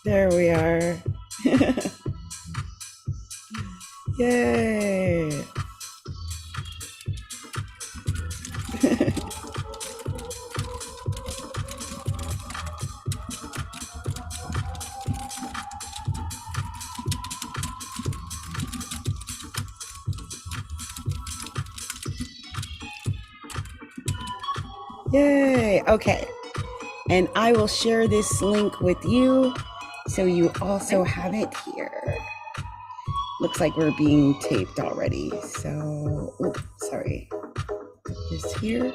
There we are. Yay. Yay. Okay. And I will share this link with you so you also have it here. Looks like we're being taped already. So, oops, sorry. Put this here.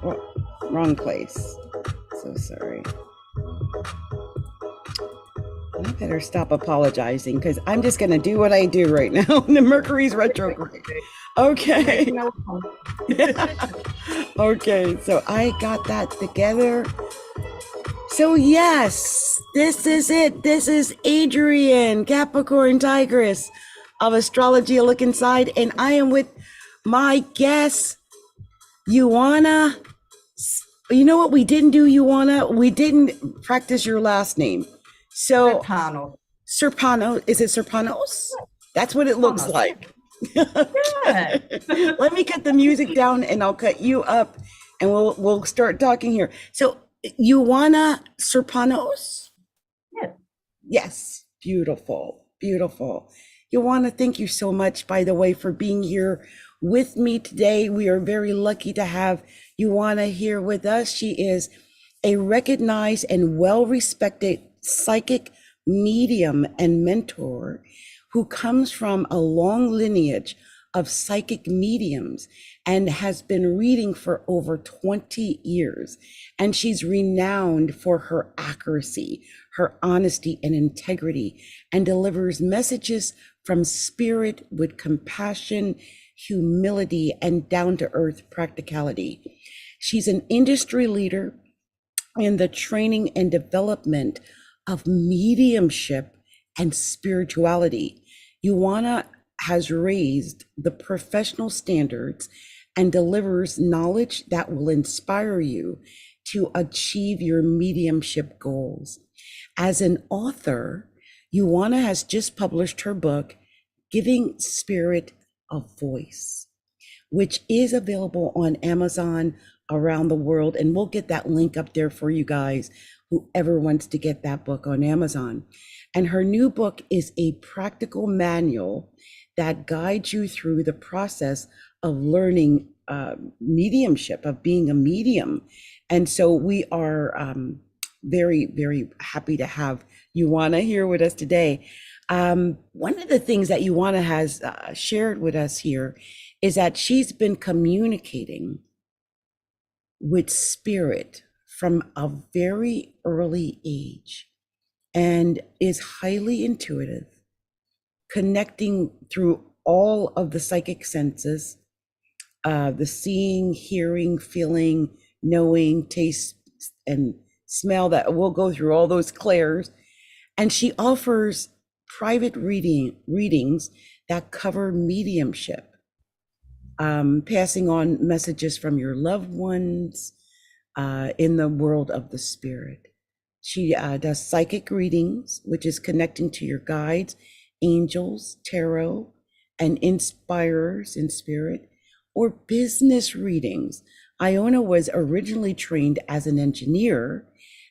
Oh, wrong place. So sorry. I better stop apologizing because I'm just going to do what I do right now. The Mercury's retrograde. Okay. Okay, so I got that together. So yes, this is it. This is Adrienne, Capricorntigress of Astrology, A Look Inside, and I am with my guest, Ioanna. You know what we didn't do, Ioanna? We didn't practice your last name. So Serpanos. Is it Serpanos? That's what it looks like. Let me cut the music down and I'll cut you up and we'll start talking here. So Ioanna Serpanos? Yes. Yes. Beautiful. Beautiful. Ioanna, thank you so much, by the way, for being here with me today. We are very lucky to have Ioanna here with us. She is a recognized and well-respected psychic medium and mentor who comes from a long lineage of psychic mediums and has been reading for over 20 years. And she's renowned for her accuracy, her honesty and integrity, and delivers messages from spirit with compassion, humility, and down-to-earth practicality. She's an industry leader in the training and development of mediumship and spirituality. Ioanna has raised the professional standards and delivers knowledge that will inspire you to achieve your mediumship goals. As an author, Ioanna has just published her book, Giving Spirit a Voice, which is available on Amazon around the world. And we'll get that link up there for you guys, whoever wants to get that book on Amazon. And her new book is a practical manual that guides you through the process of learning mediumship, of being a medium. And so we are very, very happy to have Ioanna here with us today. One of the things that Ioanna has shared with us here is that she's been communicating with spirit from a very early age and is highly intuitive, connecting through all of the psychic senses, the seeing, hearing, feeling, knowing, taste, and smell, that we'll go through all those clairs. And she offers private readings that cover mediumship, passing on messages from your loved ones in the world of the spirit. She does psychic readings, which is connecting to your guides, angels, tarot, and inspirers in spirit, or business readings. Ioanna was originally trained as an engineer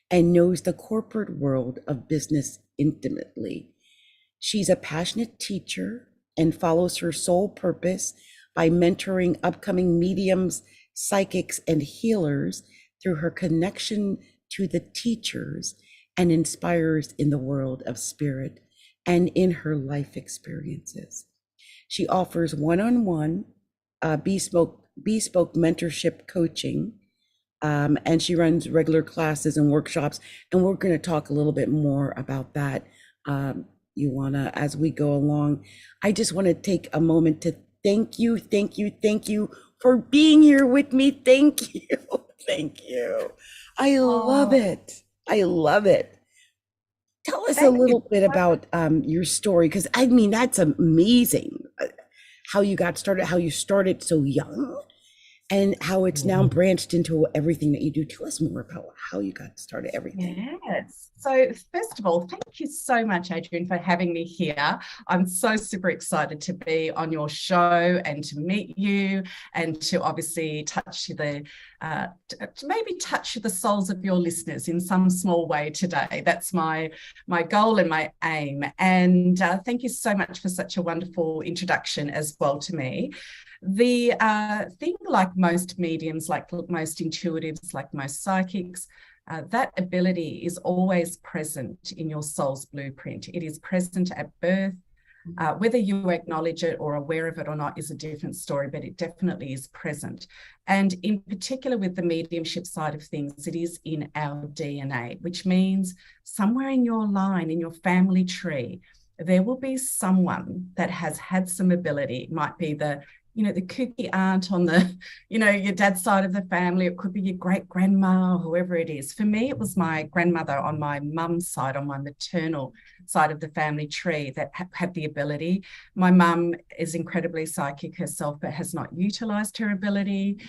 and knows the corporate world of business intimately. She's a passionate teacher and follows her sole purpose by mentoring upcoming mediums, psychics, and healers through her connection to the teachers and inspirers in the world of spirit and in her life experiences. She offers one-on-one bespoke mentorship coaching, and she runs regular classes and workshops. And we're going to talk a little bit more about that, Ioanna, as we go along. I just want to take a moment to thank you for being here with me. Thank you. Thank you. I love it. I love it. Tell us a little bit about your story, because I mean, that's amazing how you got started, how you started so young, and how it's now branched into everything that you do. Tell us more about how you got started, everything. Yes. So first of all, thank you so much, Adrienne, for having me here. I'm so super excited to be on your show and to meet you and to obviously touch the to maybe touch the souls of your listeners in some small way today. That's my goal and my aim. And thank you so much for such a wonderful introduction as well to me. The thing, like most mediums, like most intuitives, like most psychics, that ability is always present in your soul's blueprint. It is present at birth. Whether you acknowledge it or aware of it or not is a different story, but it definitely is present. And in particular with the mediumship side of things, it is in our DNA, which means somewhere in your line, in your family tree, there will be someone that has had some ability. It might be the kooky aunt on the, your dad's side of the family. It could be your great grandma or whoever it is. For me, it was my grandmother on my mum's side, on my maternal side of the family tree, that had the ability. My mum is incredibly psychic herself, but has not utilized her ability.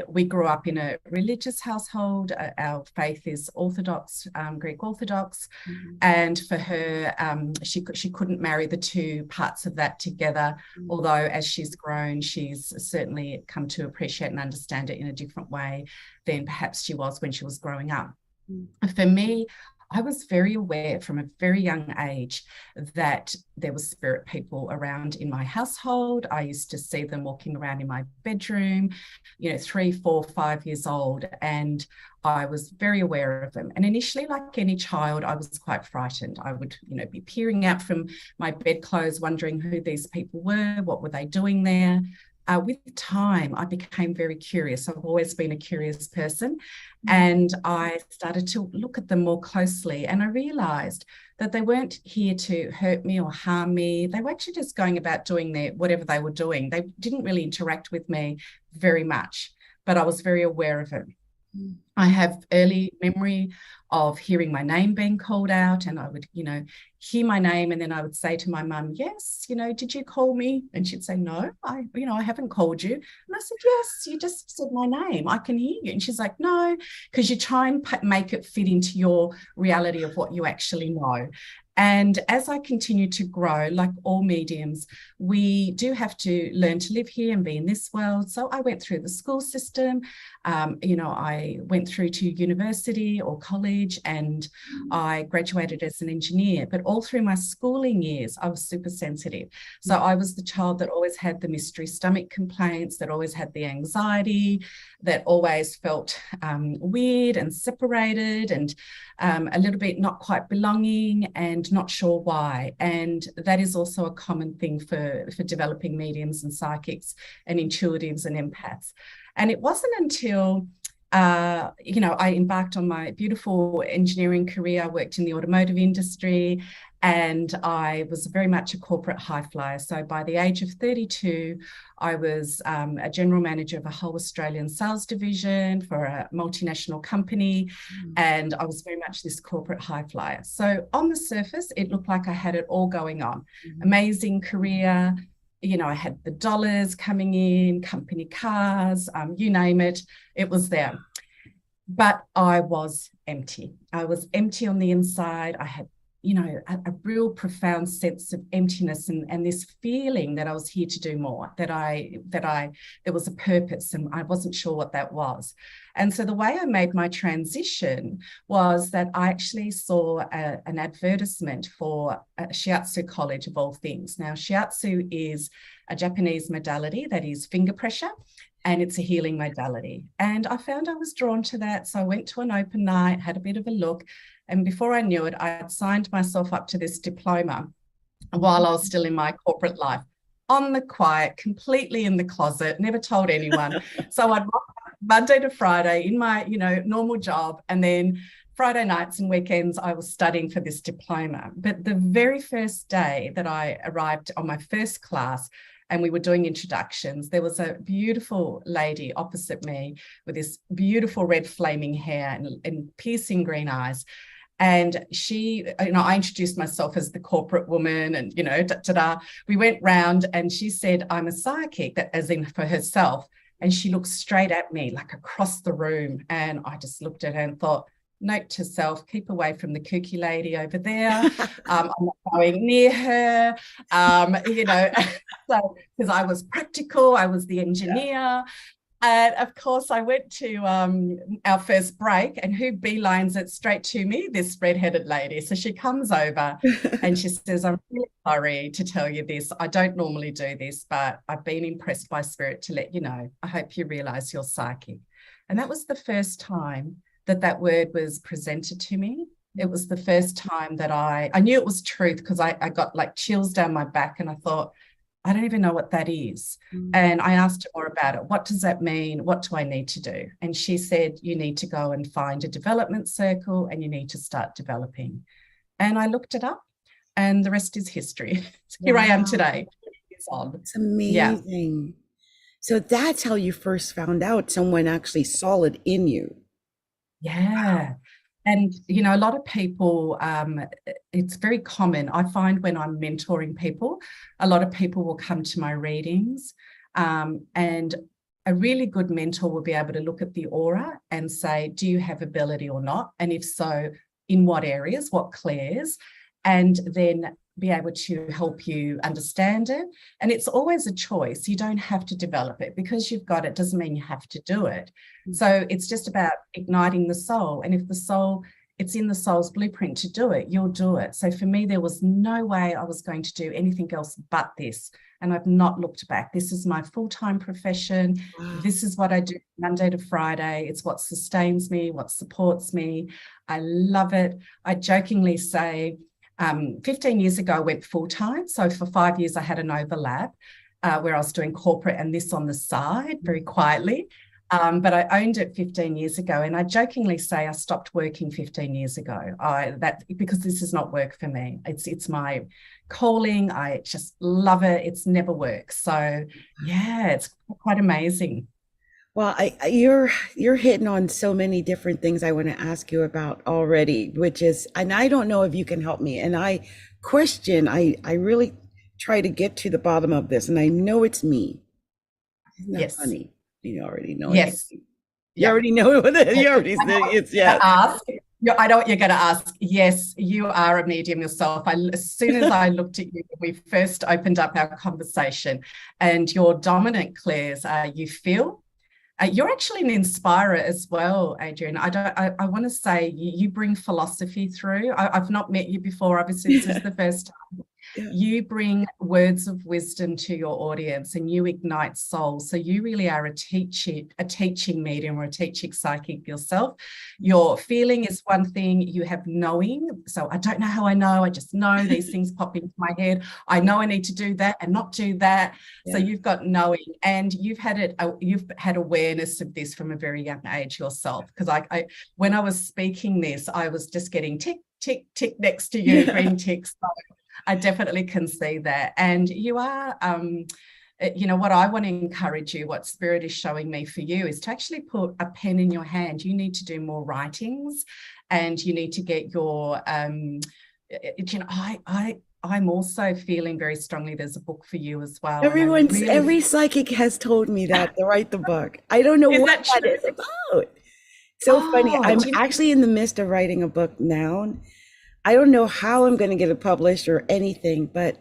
We grew up in a religious household. Our faith is Orthodox, Greek Orthodox. And for her, she couldn't marry the two parts of that together, although as she's grown, she's certainly come to appreciate and understand it in a different way than perhaps she was when she was growing up. For me, I was very aware from a very young age that there were spirit people around in my household. I used to see them walking around in my bedroom, 3, 4, 5 years old, and I was very aware of them. And initially, like any child, I was quite frightened. I would, be peering out from my bedclothes, wondering who these people were, what were they doing there. With time, I became very curious. I've always been a curious person, and I started to look at them more closely, and I realized that they weren't here to hurt me or harm me. They were actually just going about doing whatever they were doing. They didn't really interact with me very much, but I was very aware of it. I have early memory of hearing my name being called out, and I would, hear my name, and then I would say to my mum, yes, did you call me? And she'd say, no, I haven't called you. And I said, yes, you just said my name. I can hear you. And she's like, no, because you try and make it fit into your reality of what you actually know. And as I continue to grow, like all mediums, we do have to learn to live here and be in this world. So I went through the school system. I went through to university or college, and I graduated as an engineer. But all through my schooling years, I was super sensitive. So I was the child that always had the mystery stomach complaints, that always had the anxiety, that always felt weird and separated, and a little bit not quite belonging and not sure why. And that is also a common thing for developing mediums and psychics and intuitives and empaths. And it wasn't until I embarked on my beautiful engineering career. I worked in the automotive industry, and I was very much a corporate high flyer. So by the age of 32, I was a general manager of a whole Australian sales division for a multinational company, and I was very much this corporate high flyer. So on the surface, it looked like I had it all going on. Amazing career. I had the dollars coming in, company cars, you name it, it was there. But I was empty. I was empty on the inside. I had, a real profound sense of emptiness and this feeling that I was here to do more, that there was a purpose, and I wasn't sure what that was. And so the way I made my transition was that I actually saw an advertisement for a shiatsu college, of all things. Now, shiatsu is a Japanese modality that is finger pressure, and it's a healing modality. And I found I was drawn to that. So I went to an open night, had a bit of a look, and before I knew it, I had signed myself up to this diploma while I was still in my corporate life, on the quiet, completely in the closet, never told anyone. So I'd rock up Monday to Friday in my, normal job, and then Friday nights and weekends, I was studying for this diploma. But the very first day that I arrived on my first class, and we were doing introductions, there was a beautiful lady opposite me with this beautiful red flaming hair and piercing green eyes. And she, I introduced myself as the corporate woman, and, we went round, and she said, I'm a psychic, that as in for herself. and she looked straight at me, like across the room. And I just looked at her and thought, note to self, keep away from the kooky lady over there. I'm not going near her, you know, so because I was practical, I was the engineer. And of course, I went to our first break, and who beelines it straight to me? This redheaded lady. So she comes over and she says, I'm really sorry to tell you this. I don't normally do this, but I've been impressed by spirit to let you know. I hope you realize you're psychic. And that was the first time that word was presented to me. It was the first time that I knew it was truth, because I got like chills down my back, and I thought, I don't even know what that is. And I asked her more about it. What does that mean? What do I need to do? And she said, you need to go and find a development circle, and you need to start developing. And I looked it up, and the rest is history. Here I am today. It's on. It's amazing. Yeah. So that's how you first found out someone actually saw it in you. Yeah. And, you know, a lot of people, it's very common. I find when I'm mentoring people, a lot of people will come to my readings, and a really good mentor will be able to look at the aura and say, do you have ability or not? And if so, in what areas, what clairs? And then be able to help you understand it. And it's always a choice. You don't have to develop it. Because you've got it doesn't mean you have to do it. So it's just about igniting the soul. And if the soul, it's in the soul's blueprint to do it, you'll do it. So for me, there was no way I was going to do anything else but this. And I've not looked back. This is my full-time profession. Wow. This is what I do Monday to Friday. It's what sustains me, what supports me. I love it. I jokingly say, 15 years ago, I went full-time. So for 5 years, I had an overlap where I was doing corporate and this on the side very quietly. But I owned it 15 years ago. And I jokingly say I stopped working 15 years ago. Because this is not work for me. It's my calling. I just love it. It's never work. So yeah, it's quite amazing. Well, you're hitting on so many different things I want to ask you about already, which is, and I don't know if you can help me. And I really try to get to the bottom of this, and I know it's me. Isn't that funny? You already know. Yes. You already know what it is. You already said it's yes. I know what you're going to ask. Yes, you are a medium yourself. As soon as I looked at you, we first opened up our conversation, and your dominant clairs are you feel. You're actually an inspirer as well, Adrienne. I want to say you bring philosophy through. I've not met you before. Obviously, this is the first time. Yeah. You bring words of wisdom to your audience, and you ignite souls. So you really are a teaching medium or a teaching psychic yourself. Your feeling is one thing. You have knowing. So I don't know how I know. I just know these things pop into my head. I know I need to do that and not do that. Yeah. So you've got knowing, and you've had awareness of this from a very young age yourself. Because I when I was speaking this, I was just getting tick, tick, tick next to you, green ticks. So I definitely can see that. And you are, you know, what I want to encourage you, what Spirit is showing me for you, is to actually put a pen in your hand. You need to do more writings, and you need to get your, you know, I'm also feeling very strongly there's a book for you as well. Every psychic has told me that to write the book. I don't know what that is about. So funny. I'm actually in the midst of writing a book now. I don't know how I'm going to get it published or anything, but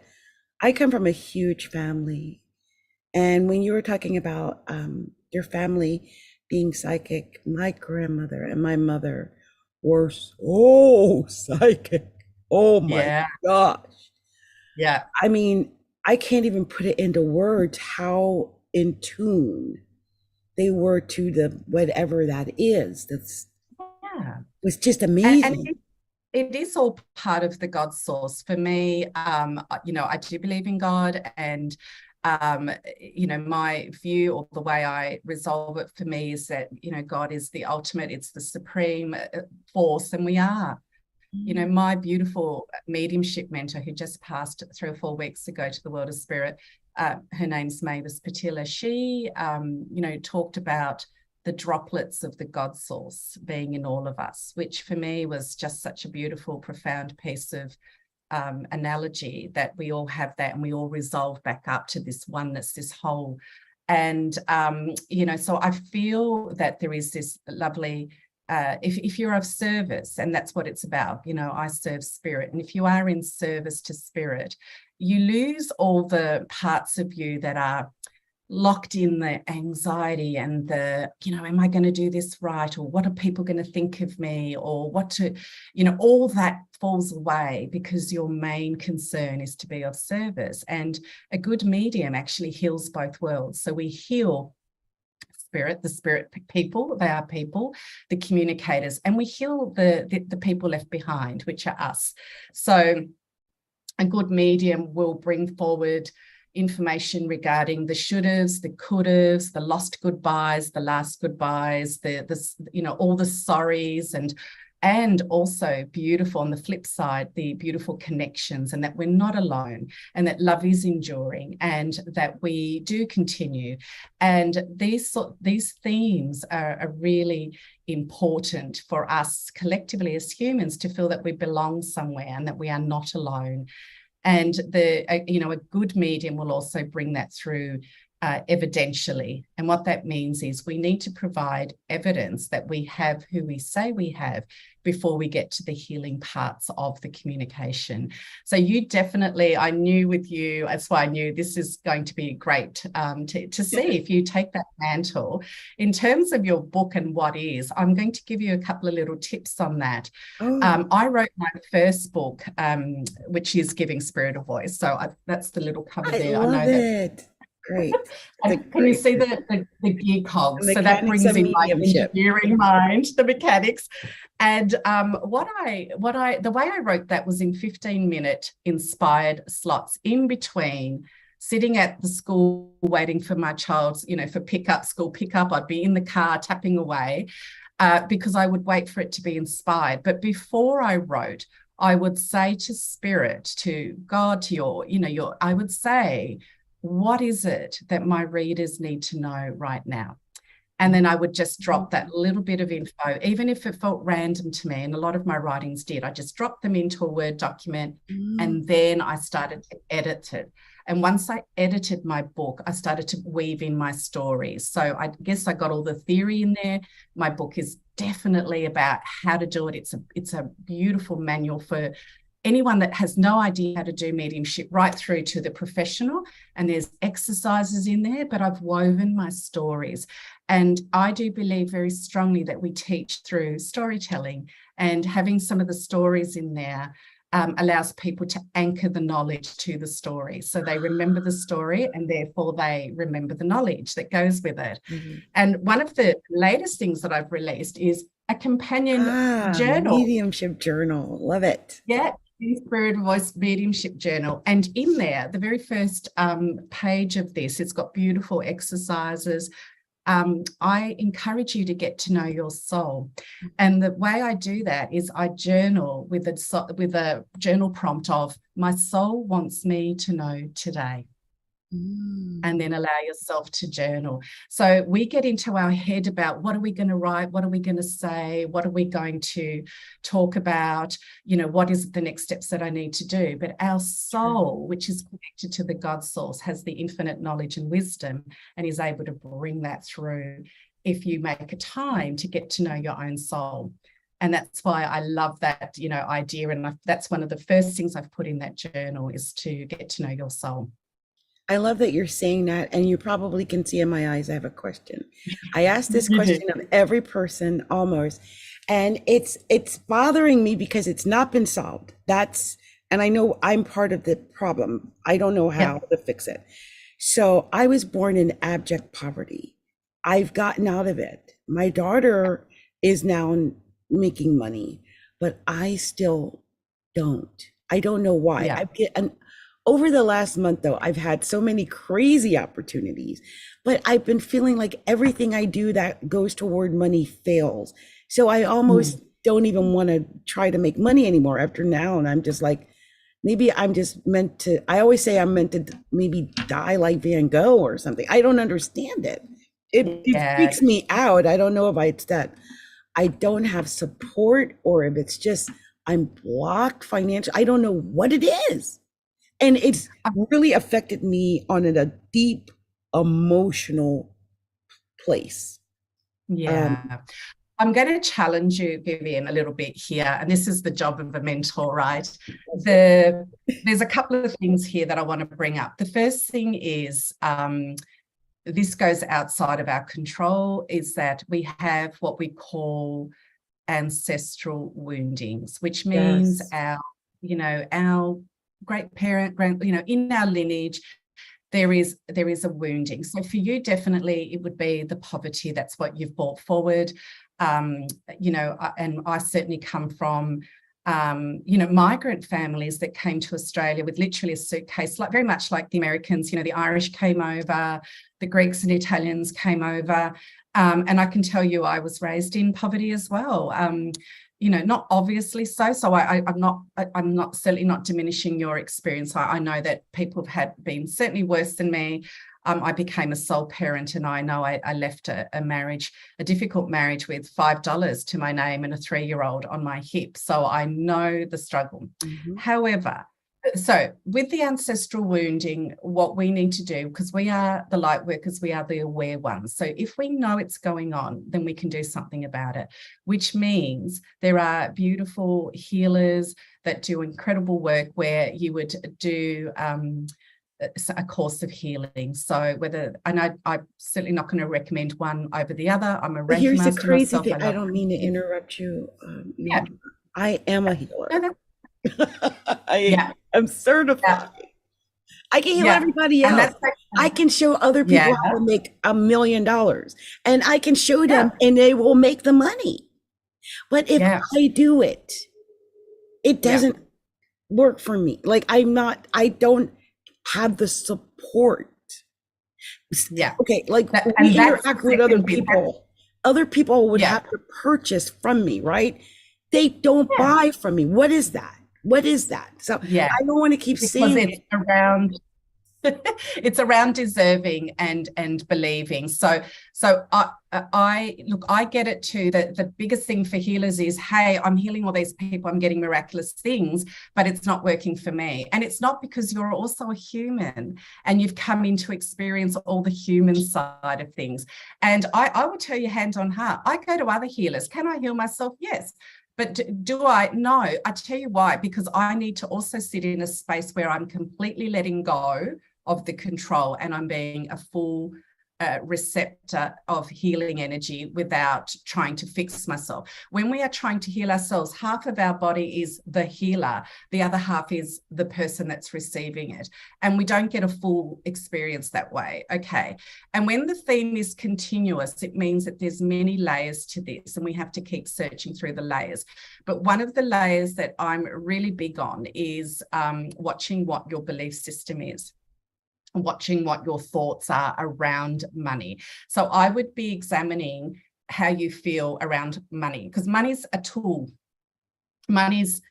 I come from a huge family. And when you were talking about your family being psychic, my grandmother and my mother were so psychic. Oh my gosh. Yeah. I mean, I can't even put it into words how in tune they were to the whatever that is. Was just amazing. And it is all part of the God source. For me, you know, I do believe in God, and you know, my view or the way I resolve it for me is that, you know, God is the ultimate, it's the supreme force, and we are. You know, my beautiful mediumship mentor who just passed 3 or 4 weeks ago to the world of spirit, her name's Mavis Patilla. She, you know, talked about the droplets of the God source being in all of us, which for me was just such a beautiful, profound piece of analogy, that we all have that and we all resolve back up to this oneness, this whole And, so I feel that there is this lovely, if you're of service, and that's what it's about, I serve spirit. And if you are in service to spirit, you lose all the parts of you that are locked in the anxiety and the, am I going to do this right? Or what are people going to think of me? Or all that falls away because your main concern is to be of service. And a good medium actually heals both worlds. So we heal the spirit people, they are people, the communicators, and we heal the people left behind, which are us. So a good medium will bring forward information regarding the should-haves, the could-haves, the lost goodbyes, the last goodbyes, all the sorries, and also beautiful on the flip side, the beautiful connections, and that we're not alone, and that love is enduring, and that we do continue. And these themes are really important for us collectively as humans to feel that we belong somewhere and that we are not alone. And a good medium will also bring that through evidentially. And what that means is we need to provide evidence that we have who we say we have before we get to the healing parts of the communication. So you definitely, I knew with you, that's why I knew this is going to be great to see if you take that mantle. In terms of your book and what is, I'm going to give you a couple of little tips on that. I wrote my first book, which is Giving Spirit a Voice. So that's the little cover there. I know it. Great. Can you see the gear cogs? So that brings in my mediumship. engineering mind, the mechanics. And the way I wrote that was in 15-minute inspired slots in between sitting at the school waiting for my child's, for school pickup. I'd be in the car tapping away because I would wait for it to be inspired. But before I wrote, I would say to spirit, to God, to I would say, what is it that my readers need to know right now? And then I would just drop that little bit of info, even if it felt random to me, and a lot of my writings did. I just dropped them into a Word document, and then I started to edit it. And once I edited my book, I started to weave in my stories. So I guess I got all the theory in there. My book is definitely about how to do it. It's a beautiful manual for anyone that has no idea how to do mediumship, right through to the professional. And there's exercises in there, but I've woven my stories. And I do believe very strongly that we teach through storytelling, and having some of the stories in there allows people to anchor the knowledge to the story. So they remember the story, and therefore they remember the knowledge that goes with it. And one of the latest things that I've released is a companion journal. Mediumship journal. Love it. Yeah. Spirit Voice Mediumship Journal. And in there, the very first page of this, it's got beautiful exercises. I encourage you to get to know your soul. And the way I do that is I journal with a journal prompt of, my soul wants me to know today. And then allow yourself to journal. So we get into our head about what are we going to write, what are we going to say, what are we going to talk about, what is the next steps that I need to do. But our soul, which is connected to the God source, has the infinite knowledge and wisdom, and is able to bring that through if you make a time to get to know your own soul. And that's why I love that, idea. And that's one of the first things I've put in that journal, is to get to know your soul. I love that you're saying that, and you probably can see in my eyes I have a question. I ask this question of every person almost, and it's bothering me because it's not been solved. And I know I'm part of the problem. I don't know how to fix it. So I was born in abject poverty. I've gotten out of it. My daughter is now making money, but I still don't. I don't know why. Over the last month, though, I've had so many crazy opportunities, but I've been feeling like everything I do that goes toward money fails. So I almost don't even want to try to make money anymore after now. And I'm just like, maybe I'm just meant to, I always say I'm meant to maybe die like Van Gogh or something. I don't understand it. It freaks me out. I don't know if it's that I don't have support, or if it's just I'm blocked financially. I don't know what it is. And it's really affected me on a deep emotional place. Yeah. I'm going to challenge you, Vivian, a little bit here. And this is the job of a mentor, right? There's a couple of things here that I want to bring up. The first thing is, this goes outside of our control, is that we have what we call ancestral woundings, which means our great parent, in our lineage, there is a wounding. So for you, definitely it would be the poverty. That's what you've brought forward. And I certainly come from migrant families that came to Australia with literally a suitcase, like very much like the Americans. The Irish came over, the Greeks and Italians came over, and I can tell you I was raised in poverty as well. Not obviously so. So I'm not certainly not diminishing your experience. I know that people have been certainly worse than me. I became a sole parent, and I know I left a difficult marriage with $5 to my name and a 3-year-old on my hip. So I know the struggle. Mm-hmm. However, so with the ancestral wounding, what we need to do, because we are the light workers, we are the aware ones. So if we know it's going on, then we can do something about it, which means there are beautiful healers that do incredible work where you would do a course of healing. So I'm certainly not going to recommend one over the other. I'm a Reiki Here's master the crazy myself. thing. I don't mean to interrupt you. I am a healer. I am certified. Yeah. I can heal everybody else. I can show other people how to make $1 million, and I can show them and they will make the money. But if I do it, it doesn't work for me. Like I don't have the support. Yeah. Okay. Like we interact with other people. Other people would have to purchase from me, right? They don't buy from me. What is that? What is that? So I don't want to keep saying it's around. It's around deserving and believing. So I get it too. That the biggest thing for healers is, hey, I'm healing all these people, I'm getting miraculous things, but it's not working for me. And it's not, because you're also a human and you've come in to experience all the human side of things. And I will tell you, hand on heart, I go to other healers. Can I heal myself? Yes. But do I? No. I tell you why, because I need to also sit in a space where I'm completely letting go of the control and I'm being a full receptor of healing energy without trying to fix myself. When we are trying to heal ourselves, half of our body is the healer, the other half is the person that's receiving it. And we don't get a full experience that way. Okay. And when the theme is continuous, it means that there's many layers to this and we have to keep searching through the layers. But one of the layers that I'm really big on is watching what your belief system is, watching what your thoughts are around money. So I would be examining how you feel around money, because money's a tool. It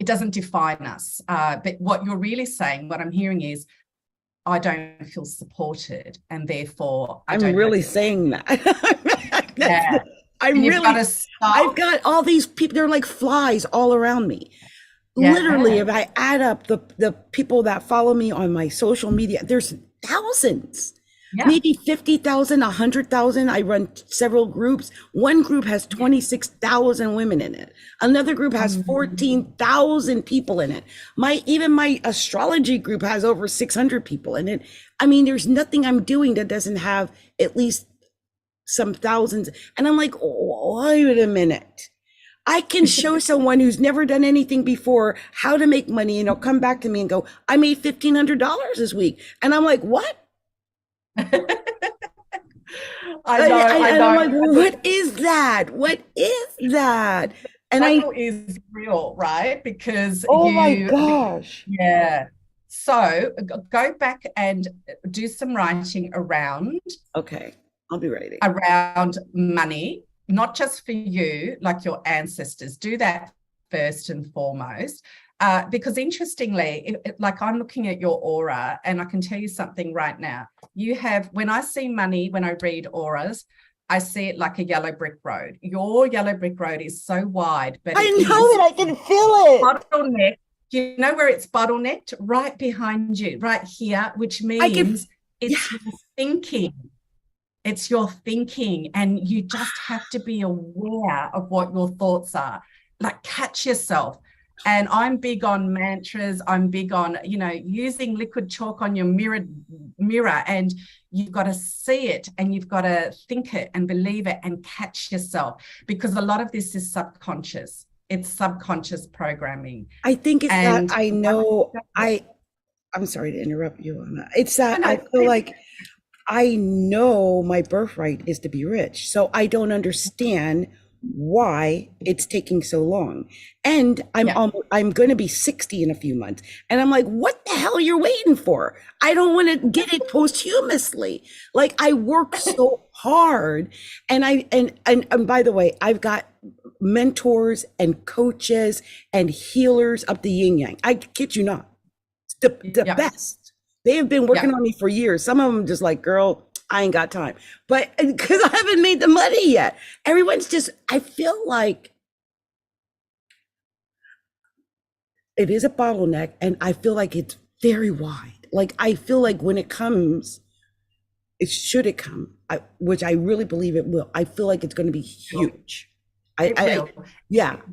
doesn't define us. But what you're really saying, what I'm hearing is, I don't feel supported, and therefore I'm really saying that. I've got all these people, they're like flies all around me. Literally, if I add up the people that follow me on my social media, there's thousands, maybe 50,000, 100,000. I run several groups. One group has 26,000 women in it. Another group has 14,000 people in it. Even my astrology group has over 600 people in it. I mean, there's nothing I'm doing that doesn't have at least some thousands. And I'm like, wait a minute. I can show someone who's never done anything before how to make money, and they'll come back to me and go, I made $1,500 this week. And I'm like, what? I know. I'm like, what is that? What is that? And that is real, right? Because my gosh. Yeah. So go back and do some writing around. Okay. I'll be ready. Around money. Not just for you, like your ancestors. Do that first and foremost. Because interestingly, like I'm looking at your aura, and I can tell you something right now. You have, when I see money, when I read auras, I see it like a yellow brick road. Your yellow brick road is so wide, but I know it. I can feel it. Bottleneck. You know where it's bottlenecked? Right behind you, right here, which means It's your thinking. It's your thinking, and you just have to be aware of what your thoughts are. Like, catch yourself. And I'm big on mantras. I'm big on, using liquid chalk on your mirror, and you've got to see it, and you've got to think it and believe it and catch yourself, because a lot of this is subconscious. It's subconscious programming. I think it's that I know I'm sorry to interrupt you, Anna. It's that I feel like I know my birthright is to be rich. So I don't understand why it's taking so long. And I'm going to be 60 in a few months. And I'm like, what the hell you're waiting for? I don't want to get it posthumously. Like, I work so hard. And and by the way, I've got mentors and coaches and healers up the yin yang. I kid you not. The best. They have been working on me for years. Some of them just like, girl, I ain't got time. But because I haven't made the money yet. Everyone's just, I feel like it is a bottleneck, and I feel like it's very wide. Like, I feel like when it comes, should it come, which I really believe it will, I feel like it's going to be huge.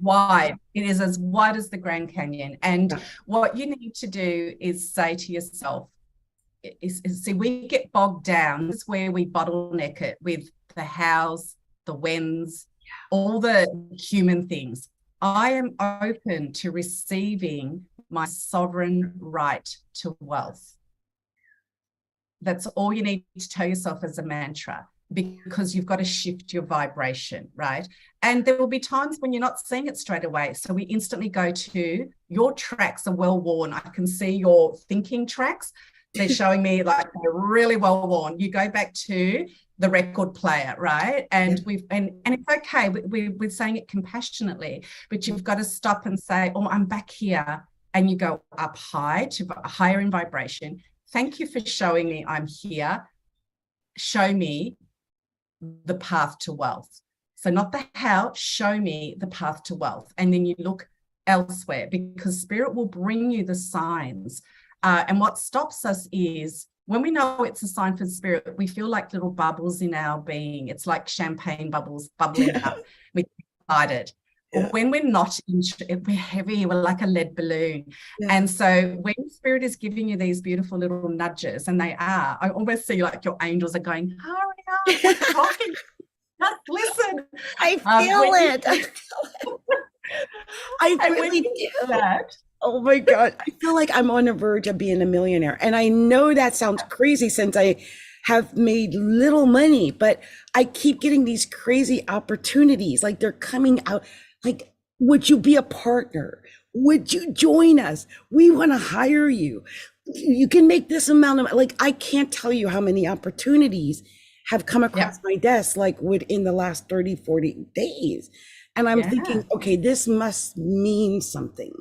Wide. It is as wide as the Grand Canyon. And what you need to do is say to yourself, see, we get bogged down. This is where we bottleneck it with the hows, the whens, all the human things. I am open to receiving my sovereign right to wealth. That's all you need to tell yourself as a mantra, because you've got to shift your vibration, right? And there will be times when you're not seeing it straight away. So we instantly go to, your tracks are well worn. I can see your thinking tracks. They're showing me like they're really well worn. You go back to the record player, right? And and it's okay. We're saying it compassionately, but you've got to stop and say, oh, I'm back here. And you go up high to higher in vibration. Thank you for showing me I'm here. Show me the path to wealth. So not the how, show me the path to wealth. And then you look elsewhere, because spirit will bring you the signs. And what stops us is when we know it's a sign for spirit, we feel like little bubbles in our being. It's like champagne bubbles bubbling up. We're excited. Yeah. When we're not, we're heavy, we're like a lead balloon. Yeah. And so when spirit is giving you these beautiful little nudges, and they are, I almost see like your angels are going, hurry up, talking. Just listen. I feel it. I really do. That, oh my God. I feel like I'm on the verge of being a millionaire. And I know that sounds crazy since I have made little money, but I keep getting these crazy opportunities. Like, they're coming out. Like, would you be a partner? Would you join us? We want to hire you. You can make this amount of, like, I can't tell you how many opportunities have come across my desk, like within the last 30, 40 days. And I'm thinking, okay, this must mean something.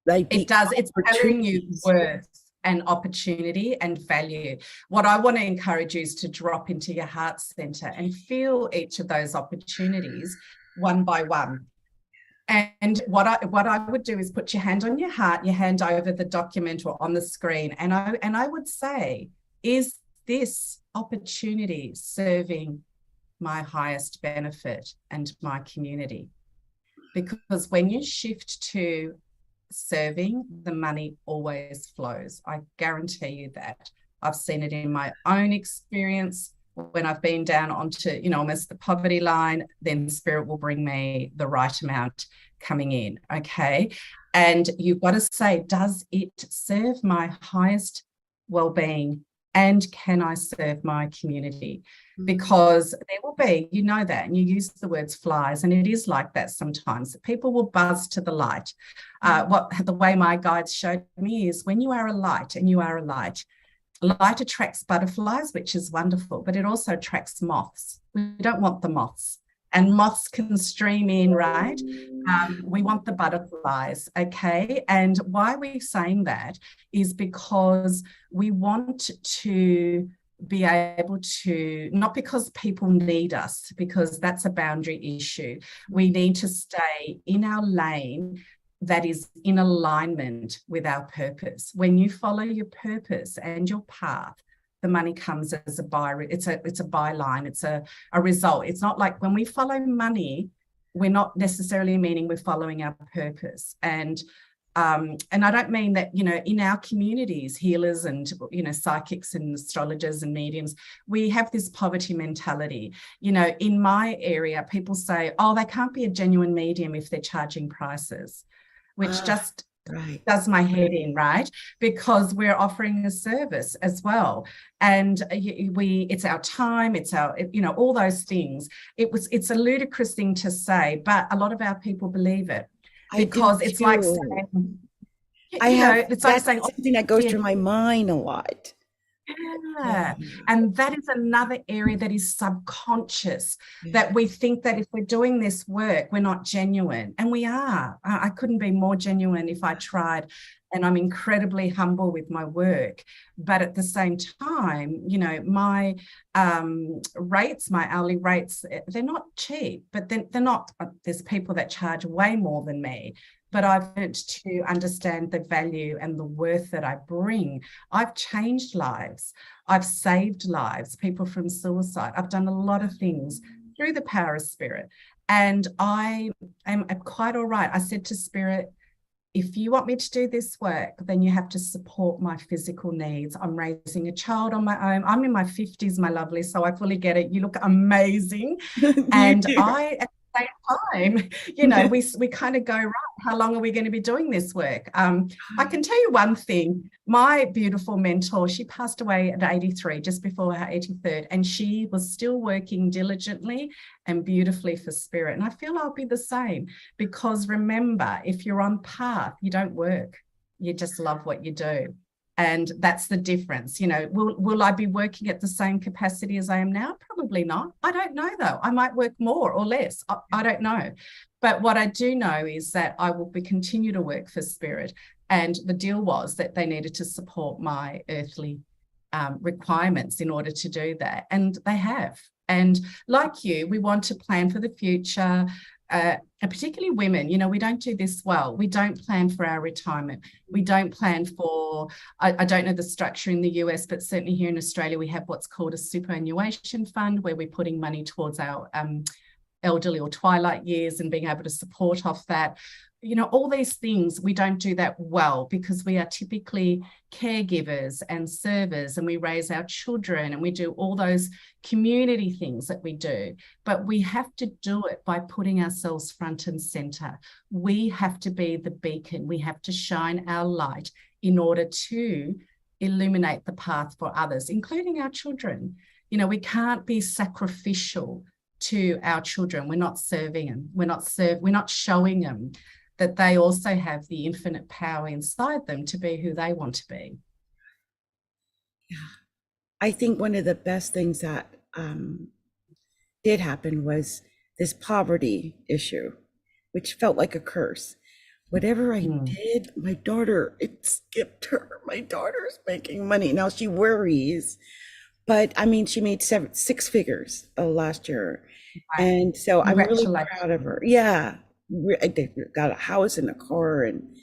Like, it does. It's telling you worth and opportunity and value. What I want to encourage you is to drop into your heart center and feel each of those opportunities one by one. And what I would do is put your hand on your heart, your hand over the document or on the screen, and I would say, is this opportunity serving my highest benefit and my community? Because when you shift to serving, the money always flows. I guarantee you that. I've seen it in my own experience. When I've been down onto, almost the poverty line, then spirit will bring me the right amount coming in, okay? And you've got to say, does it serve my highest well-being, and can I serve my community? Because there will be, that, and you use the words flies, and it is like that sometimes. People will buzz to the light. The way my guides showed me is, when you are a light, and you are a light attracts butterflies, which is wonderful, but it also attracts moths. We don't want the moths, and moths can stream in, right? We want the butterflies, okay? And why we're saying that is because we want to be able to, not because people need us, because that's a boundary issue. We need to stay in our lane that is in alignment with our purpose. When you follow your purpose and your path, the money comes as a it's a byline, it's a result. It's not like when we follow money, we're not necessarily meaning we're following our purpose. And I don't mean that, you know, in our communities, healers and, you know, psychics and astrologers and mediums, we have this poverty mentality. You know, in my area, people say, oh, they can't be a genuine medium if they're charging prices, which just does my head in, right? Because we're offering a service as well. And it's our time, it's our, you know, all those things. It's a ludicrous thing to say, but a lot of our people believe it. Because it's like saying, it's like saying something that goes through my mind a lot. Yeah. And that is another area that is subconscious, that we think that if we're doing this work, we're not genuine. And we are. I couldn't be more genuine if I tried. And I'm incredibly humble with my work. But at the same time, you know, my rates, my hourly rates, they're not cheap, but they're not, there's people that charge way more than me. But I've learned to understand the value and the worth that I bring. I've changed lives. I've saved lives, people from suicide. I've done a lot of things through the power of spirit. And I am quite all right. I said to spirit, if you want me to do this work, then you have to support my physical needs. I'm raising a child on my own. I'm in my 50s, my lovely, so I fully get it. You look amazing. And I, at the same time, you know, we kind of go, right, how long are we going to be doing this work? I can tell you one thing. My beautiful mentor, she passed away at 83, just before her 83rd, and she was still working diligently and beautifully for spirit. And I feel I'll be the same, because remember, if you're on path, you don't work. You just love what you do. And that's the difference. You know, will I be working at the same capacity as I am now? Probably not. I don't know, though. I might work more or less. I don't know. But what I do know is that I will continue to work for spirit. And the deal was that they needed to support my earthly requirements in order to do that. And they have. And like you, we want to plan for the future. And particularly women, you know, we don't do this well. We don't plan for our retirement. We don't plan for, I don't know the structure in the US, but certainly here in Australia, we have what's called a superannuation fund, where we're putting money towards our elderly or twilight years and being able to support off that. You know, all these things, we don't do that well, because we are typically caregivers and servers, and we raise our children, and we do all those community things that we do. But we have to do it by putting ourselves front and center. We have to be the beacon. We have to shine our light in order to illuminate the path for others, including our children. You know, we can't be sacrificial to our children. We're not serving them. We're not showing them that they also have the infinite power inside them to be who they want to be. Yeah. I think one of the best things that did happen was this poverty issue, which felt like a curse. Whatever I did, my daughter, it skipped her. My daughter's making money. Now she worries, but I mean, she made 6 figures last year. Wow. And so I'm really proud of her. Yeah. They got a house and a car, and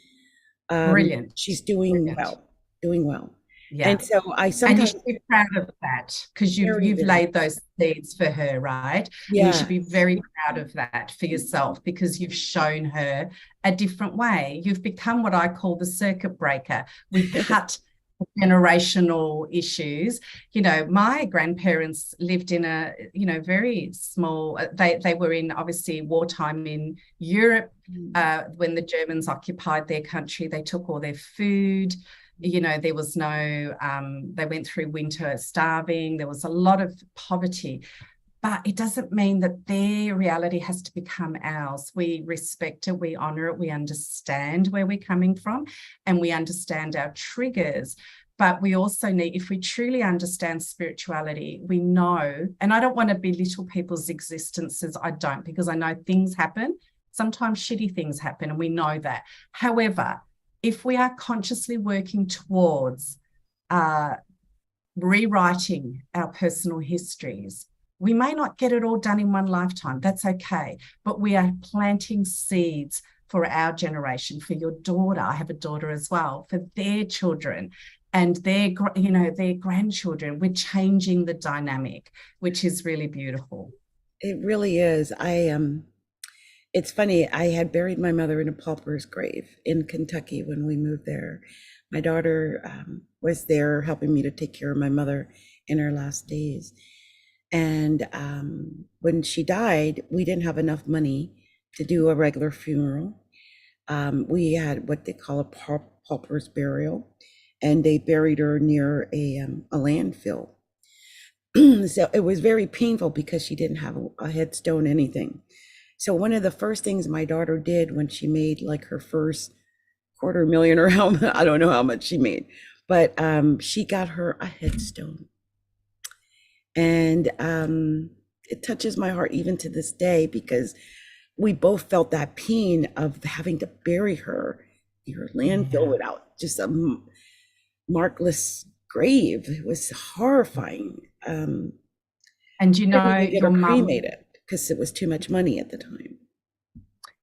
brilliant. She's doing well. Yeah. And so I sometimes, and you should be proud of that, because you've laid those seeds for her, right? Yeah. And you should be very proud of that for yourself, because you've shown her a different way. You've become what I call the circuit breaker. We cut generational issues. You know, my grandparents lived in a, you know, very small, they were in obviously wartime in Europe. When the Germans occupied their country, they took all their food. You know, there was no, they went through winter starving. There was a lot of poverty. But it doesn't mean that their reality has to become ours. We respect it, we honor it, we understand where we're coming from, and we understand our triggers. But we also need, if we truly understand spirituality, we know, and I don't want to belittle people's existences, I don't, because I know things happen. Sometimes shitty things happen, and we know that. However, if we are consciously working towards rewriting our personal histories, we may not get it all done in one lifetime. That's okay. But we are planting seeds for our generation, for your daughter. I have a daughter as well, for their children. and their grandchildren. We're changing the dynamic, which is really beautiful. It really is. It's funny, I had buried my mother in a pauper's grave in Kentucky when we moved there. My daughter was there helping me to take care of my mother in her last days. And when she died, we didn't have enough money to do a regular funeral. We had what they call a pauper's burial, and they buried her near a landfill. So it was very painful because she didn't have a headstone, anything. So one of the first things my daughter did when she made like her first $250,000, or how, I don't know how much she made, but she got her a headstone. And it touches my heart even to this day, because we both felt that pain of having to bury her in her landfill without just a markless grave. It was horrifying. And your mum cremated because it was too much money at the time.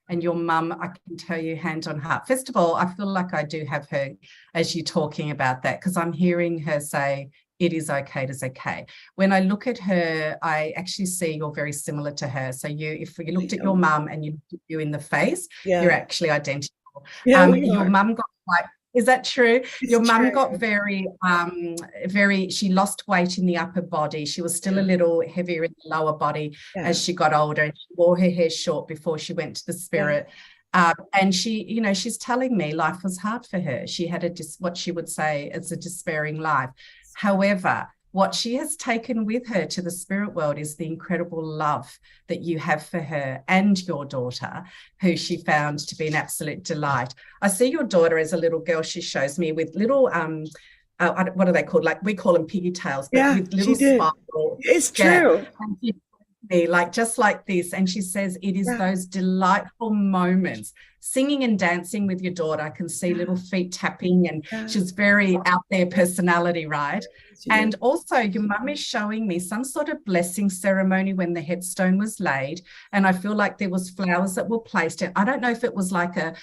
And your mum, I can tell you, hand on heart. First of all, I feel like I do have her as you're talking about that, because I'm hearing her say, it is okay, it is okay. When I look at her, I actually see you're very similar to her. So if you looked at your mum and you looked at you in the face, you're actually identical. Yeah, your mum got like, is that true? Your mum got very, she lost weight in the upper body. She was still a little heavier in the lower body as she got older, and she wore her hair short before she went to the spirit. And she, she's telling me life was hard for her. She had what she would say is a despairing life. However, what she has taken with her to the spirit world is the incredible love that you have for her and your daughter, who she found to be an absolute delight. I see your daughter as a little girl, she shows me, with little, what are they called? Like, we call them piggy tails, but with little sparkles. It's true. And she like just like this, and she says it is those delightful moments, singing and dancing with your daughter. I can see little feet tapping, and she's very out there personality, right? And also your mum is showing me some sort of blessing ceremony when the headstone was laid, and I feel like there was flowers that were placed. I don't know if it was like a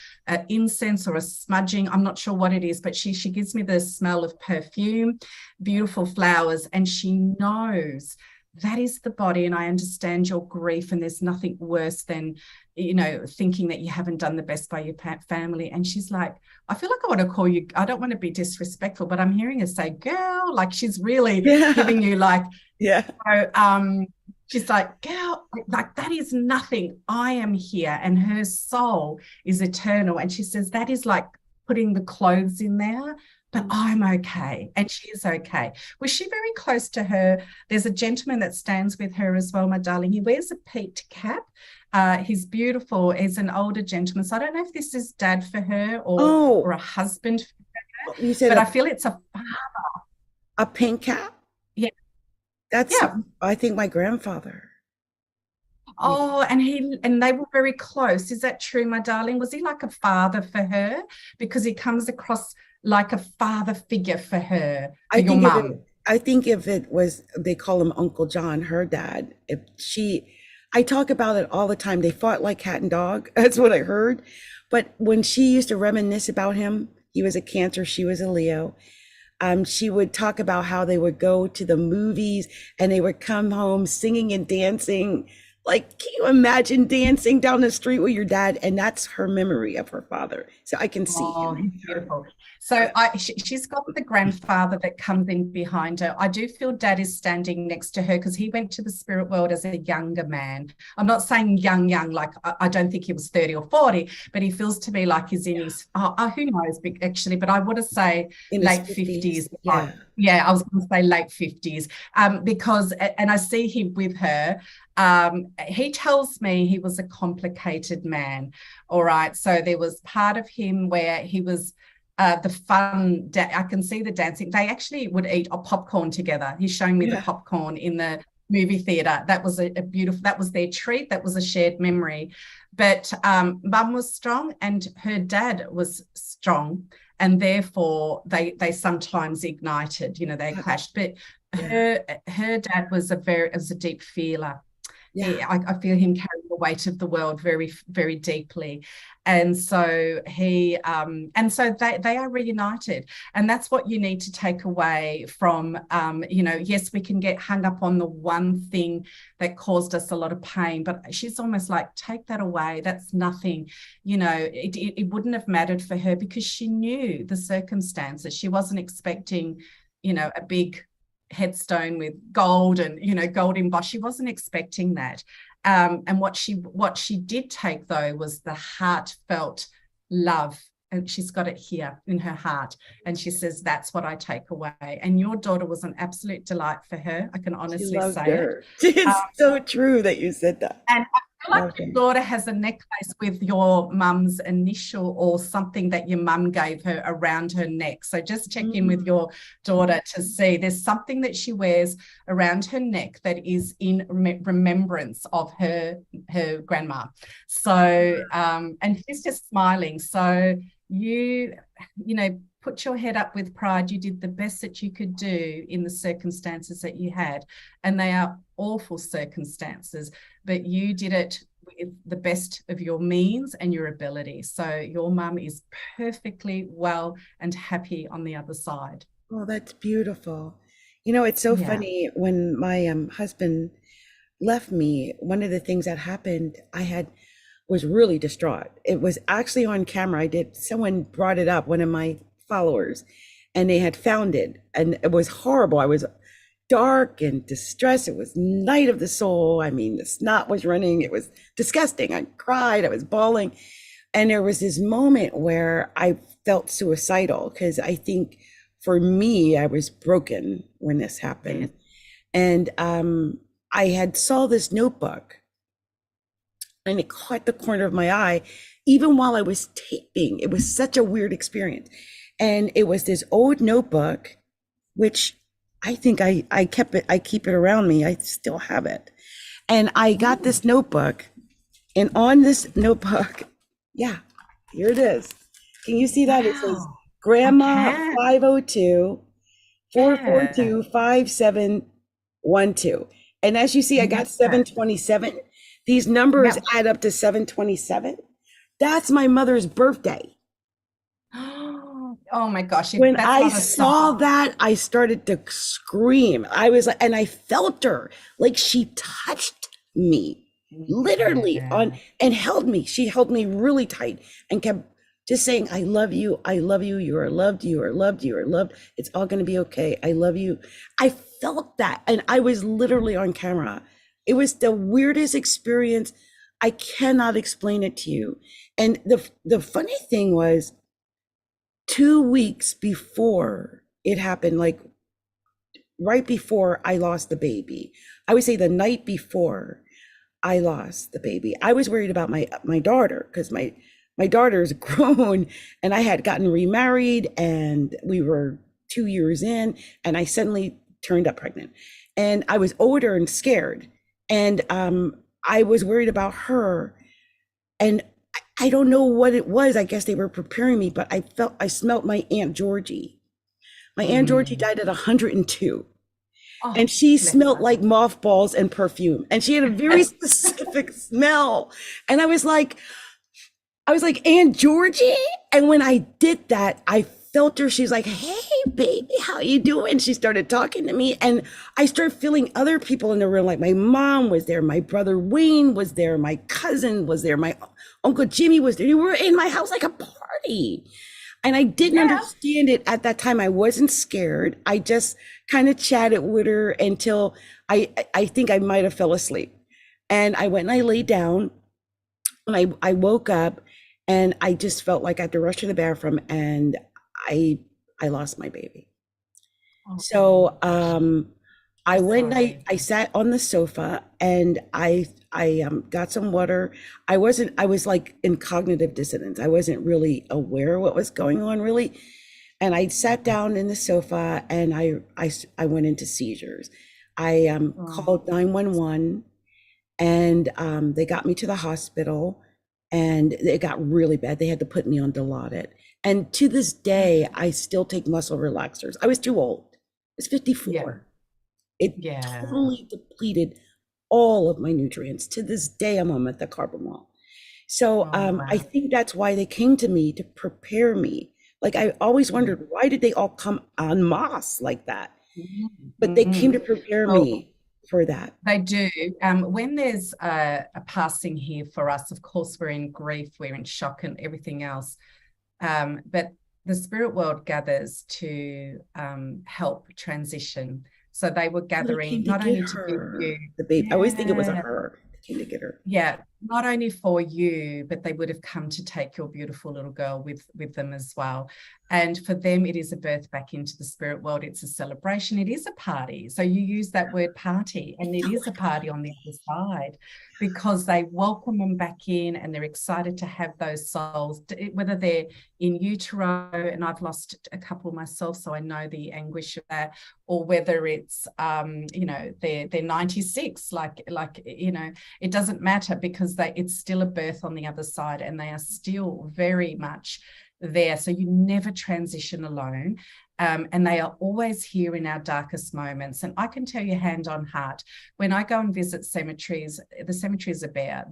incense or a smudging, I'm not sure what it is, but she gives me the smell of perfume, beautiful flowers, and she knows that is the body. And I understand your grief, and there's nothing worse than, thinking that you haven't done the best by your family. And she's like, I feel like I want to call you, I don't want to be disrespectful, but I'm hearing her say, girl, like she's really giving you like, she's like, girl, like that is nothing. I am here, and her soul is eternal. And she says, that is like putting the clothes in there, but I'm okay, and she is okay. Was she very close to her? There's a gentleman that stands with her as well, my darling. He wears a peaked cap. He's beautiful. He's an older gentleman. So I don't know if this is dad for her or a husband for her. You said but I feel it's a father. A pink cap? Yeah. That's, I think, my grandfather. Oh, and they were very close. Is that true, my darling? Was he like a father for her? Because he comes across like a father figure for her, for your mum. I think if it was, they call him Uncle John, her dad. I talk about it all the time. They fought like cat and dog. That's what I heard. But when she used to reminisce about him, he was a Cancer, she was a Leo. She would talk about how they would go to the movies and they would come home singing and dancing. Like, can you imagine dancing down the street with your dad? And that's her memory of her father. So I can see him. He's beautiful. So she's got the grandfather that comes in behind her. I do feel dad is standing next to her because he went to the spirit world as a younger man. I'm not saying young, like I don't think he was 30 or 40, but he feels to me like he's in his, who knows actually, but I want to say in late 50s. Yeah, I was going to say late 50s because, and I see him with her. He tells me he was a complicated man. All right. So there was part of him where he was the fun. I can see the dancing. They actually would eat a popcorn together. He's showing me the popcorn in the movie theater. That was a beautiful, that was their treat. That was a shared memory. But mum was strong and her dad was strong. And therefore they sometimes ignited, they clashed. But her dad was a deep feeler. Yeah. I feel him carrying the weight of the world very, very deeply. And so they are reunited. And that's what you need to take away from, yes, we can get hung up on the one thing that caused us a lot of pain, but she's almost like, take that away. That's nothing. It wouldn't have mattered for her because she knew the circumstances. She wasn't expecting, a big headstone with gold and gold embossed. She wasn't expecting that. And what she did take, though, was the heartfelt love. And she's got it here in her heart. And she says, that's what I take away. And your daughter was an absolute delight for her. I can honestly say her. It. It's so true that you said that. And I feel like your daughter has a necklace with your mum's initial or something that your mum gave her around her neck. So just check in with your daughter to see. There's something that she wears around her neck that is in remembrance of her grandma. So, and she's just smiling. So you put your head up with pride. You did the best that you could do in the circumstances that you had. And they are awful circumstances, but you did it with the best of your means and your ability. So your mum is perfectly well and happy on the other side. Oh, that's beautiful. It's so funny. When my husband left me, one of the things that happened, was really distraught. It was actually on camera. Someone brought it up, one of my followers, and they had found it, and it was horrible. I was dark and distressed. It was night of the soul. I mean, the snot was running. It was disgusting. I cried. I was bawling. And there was this moment where I felt suicidal because I think for me, I was broken when this happened. And I had saw this notebook and it caught the corner of my eye, even while I was taping. It was such a weird experience. And it was this old notebook, which I think I kept it. I keep it around me. I still have it. And I got this notebook, and on this notebook, yeah, here it is. Can you see that? It says Grandma 502 442 5712. And as you see, I got 727. These numbers add up to 727. That's my mother's birthday. Oh my gosh. When I saw that, I started to scream. I was like, and I felt her, like she touched me literally and held me. She held me really tight and kept just saying, I love you. I love you. You are loved. You are loved. You are loved. It's all going to be okay. I love you. I felt that. And I was literally on camera. It was the weirdest experience. I cannot explain it to you. And the funny thing was, 2 weeks before it happened, like right before I lost the baby, I would say the night before I lost the baby, I was worried about my daughter, because my daughter's grown and I had gotten remarried and we were 2 years in, and I suddenly turned up pregnant, and I was older and scared, and I was worried about her. And I don't know what it was. I guess they were preparing me, but I smelled my Aunt Georgie. My Aunt Georgie died at 102. And she smelled like mothballs and perfume. And she had a very specific smell. And I was like, Aunt Georgie? And when I did that, I felt her. She's like, hey, baby, how you doing? She started talking to me. And I started feeling other people in the room. Like my mom was there. My brother Wayne was there. My cousin was there. My Uncle Jimmy was there. We were in my house like a party. And I didn't understand it at that time. I wasn't scared. I just kind of chatted with her until I think I might have fell asleep. And I went and I laid down, and I woke up, and I just felt like I had to rush to the bathroom, and I lost my baby. So I went and I sat on the sofa, and I got some water. I was like in cognitive dissonance. I wasn't really aware of what was going on really. And I sat down in the sofa, and I went into seizures. I called 911, and they got me to the hospital, and it got really bad. They had to put me on Dilaudid. And to this day, I still take muscle relaxers. I was too old. I was 54. It totally depleted all of my nutrients. To this day, I'm on methocarbamol. So Oh, I wow. think that's why they came to me, to prepare me. Like I always Mm, wondered, why did they all come en masse like that? mm, But they came mm. to prepare Well, me for that. they do. When there's a passing here for us, of course, we're in grief, we're in shock, and everything else. But the spirit world gathers to help transition. So they were Oh, they gathering came to not get only to give her, you, the baby. I always think it was a yeah, her. They came to get her. yeah, not only for you, but they would have come to take your beautiful little girl with them as well. And for them, it is a birth back into the spirit world. It's a celebration. It is a party. So you use that word party, and it Oh is my a party on the other side, because they welcome them back in and they're excited to have those souls, whether they're in utero, and I've lost a couple myself, so I know the anguish of that, or whether it's they're 96, like it doesn't matter, because it's still a birth on the other side, and they are still very much there. So you never transition alone. And they are always here in our darkest moments. And I can tell you hand on heart, when I go and visit cemeteries, the cemeteries are bare.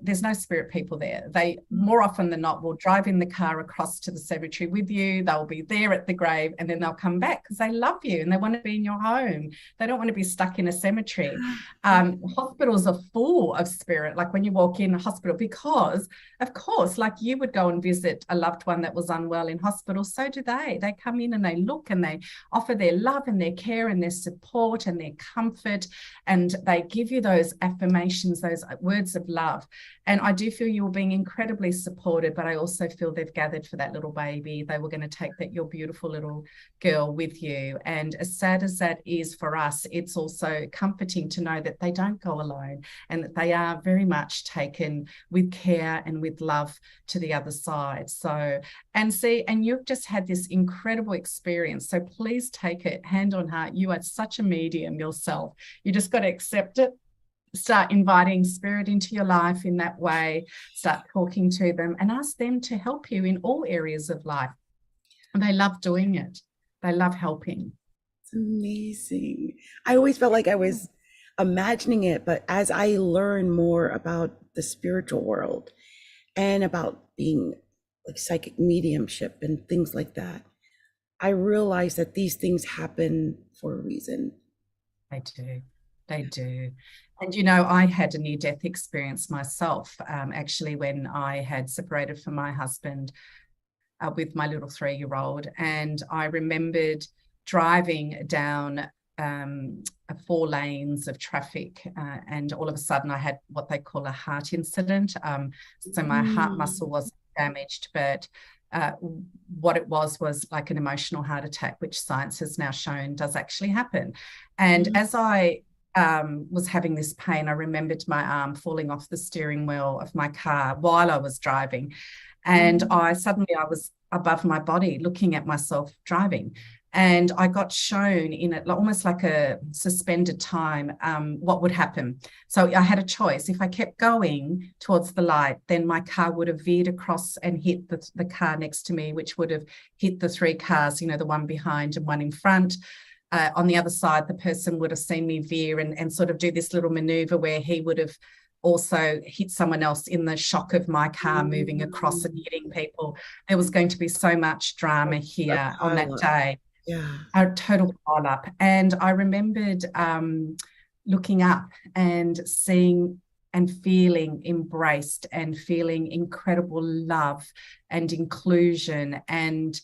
There's no spirit people there. They more often than not will drive in the car across to the cemetery with you. They'll be there at the grave, and then they'll come back because they love you and they want to be in your home. They don't want to be stuck in a cemetery. Hospitals are full of spirit, like when you walk in a hospital, because of course, like you would go and visit a loved one that was unwell in hospital, so do they. They come in and they look and they offer their love and their care and their support and their comfort, and they give you those affirmations, those words of love. And I do feel you're being incredibly supported, but I also feel they've gathered for that little baby. They were going to take your beautiful little girl with you. And as sad as that is for us, it's also comforting to know that they don't go alone, and that they are very much taken with care and with love to the other side. So, and you've just had this incredible experience. So please take it hand on heart. You are such a medium yourself. You just got to accept it. Start inviting spirit into your life in that way. Start talking to them and ask them to help you in all areas of life. And they love doing it. They love helping. It's amazing. I always felt like I was imagining it, but as I learn more about the spiritual world and about being like psychic mediumship and things like that, I realize that these things happen for a reason. They do. They do. And, I had a near-death experience myself, actually, when I had separated from my husband with my little 3-year-old. And I remembered driving down 4 lanes of traffic, and all of a sudden I had what they call a heart incident. So my heart muscle was damaged, but what it was like an emotional heart attack, which science has now shown does actually happen. And as I was having this pain, I remembered my arm falling off the steering wheel of my car while I was driving. And I was above my body looking at myself driving. And I got shown in it almost like a suspended time what would happen. So I had a choice. If I kept going towards the light, then my car would have veered across and hit the car next to me, which would have hit the 3 cars, the one behind and one in front. On the other side, the person would have seen me veer and sort of do this little maneuver where he would have also hit someone else in the shock of my car moving across and hitting people. There was going to be so much drama here on that day. Yeah. A total pile up. And I remembered looking up and seeing and feeling embraced and feeling incredible love and inclusion, and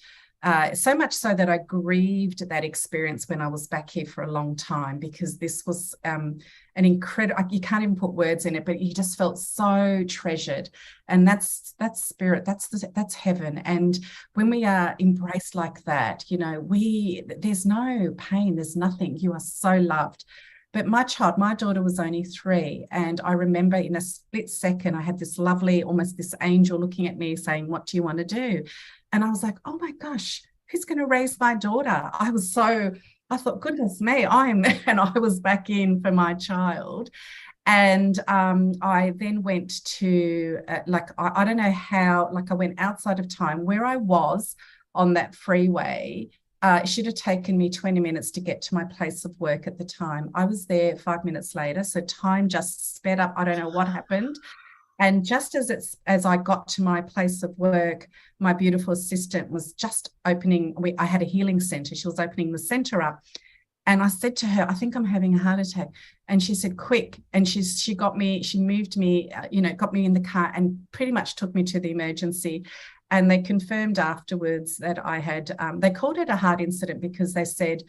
so much so that I grieved that experience when I was back here for a long time, because this was an incredible, you can't even put words in it, but you just felt so treasured. And that's spirit, that's heaven. And when we are embraced like that, there's no pain, there's nothing. You are so loved. But my daughter was only 3. And I remember in a split second, I had this lovely, almost this angel looking at me saying, "What do you want to do?" And I was like, oh my gosh, who's going to raise my daughter? I thought, goodness me, and I was back in for my child. And I then went to, I don't know how, I went outside of time where I was on that freeway. It should have taken me 20 minutes to get to my place of work at the time. I was there 5 minutes later, so time just sped up. I don't know what happened. And just as I got to my place of work, my beautiful assistant was just opening. I had a healing center. She was opening the center up. And I said to her, I think I'm having a heart attack. And she said, quick. And she moved me, got me in the car and pretty much took me to the emergency. And they confirmed afterwards that I had, they called it a heart incident because they said,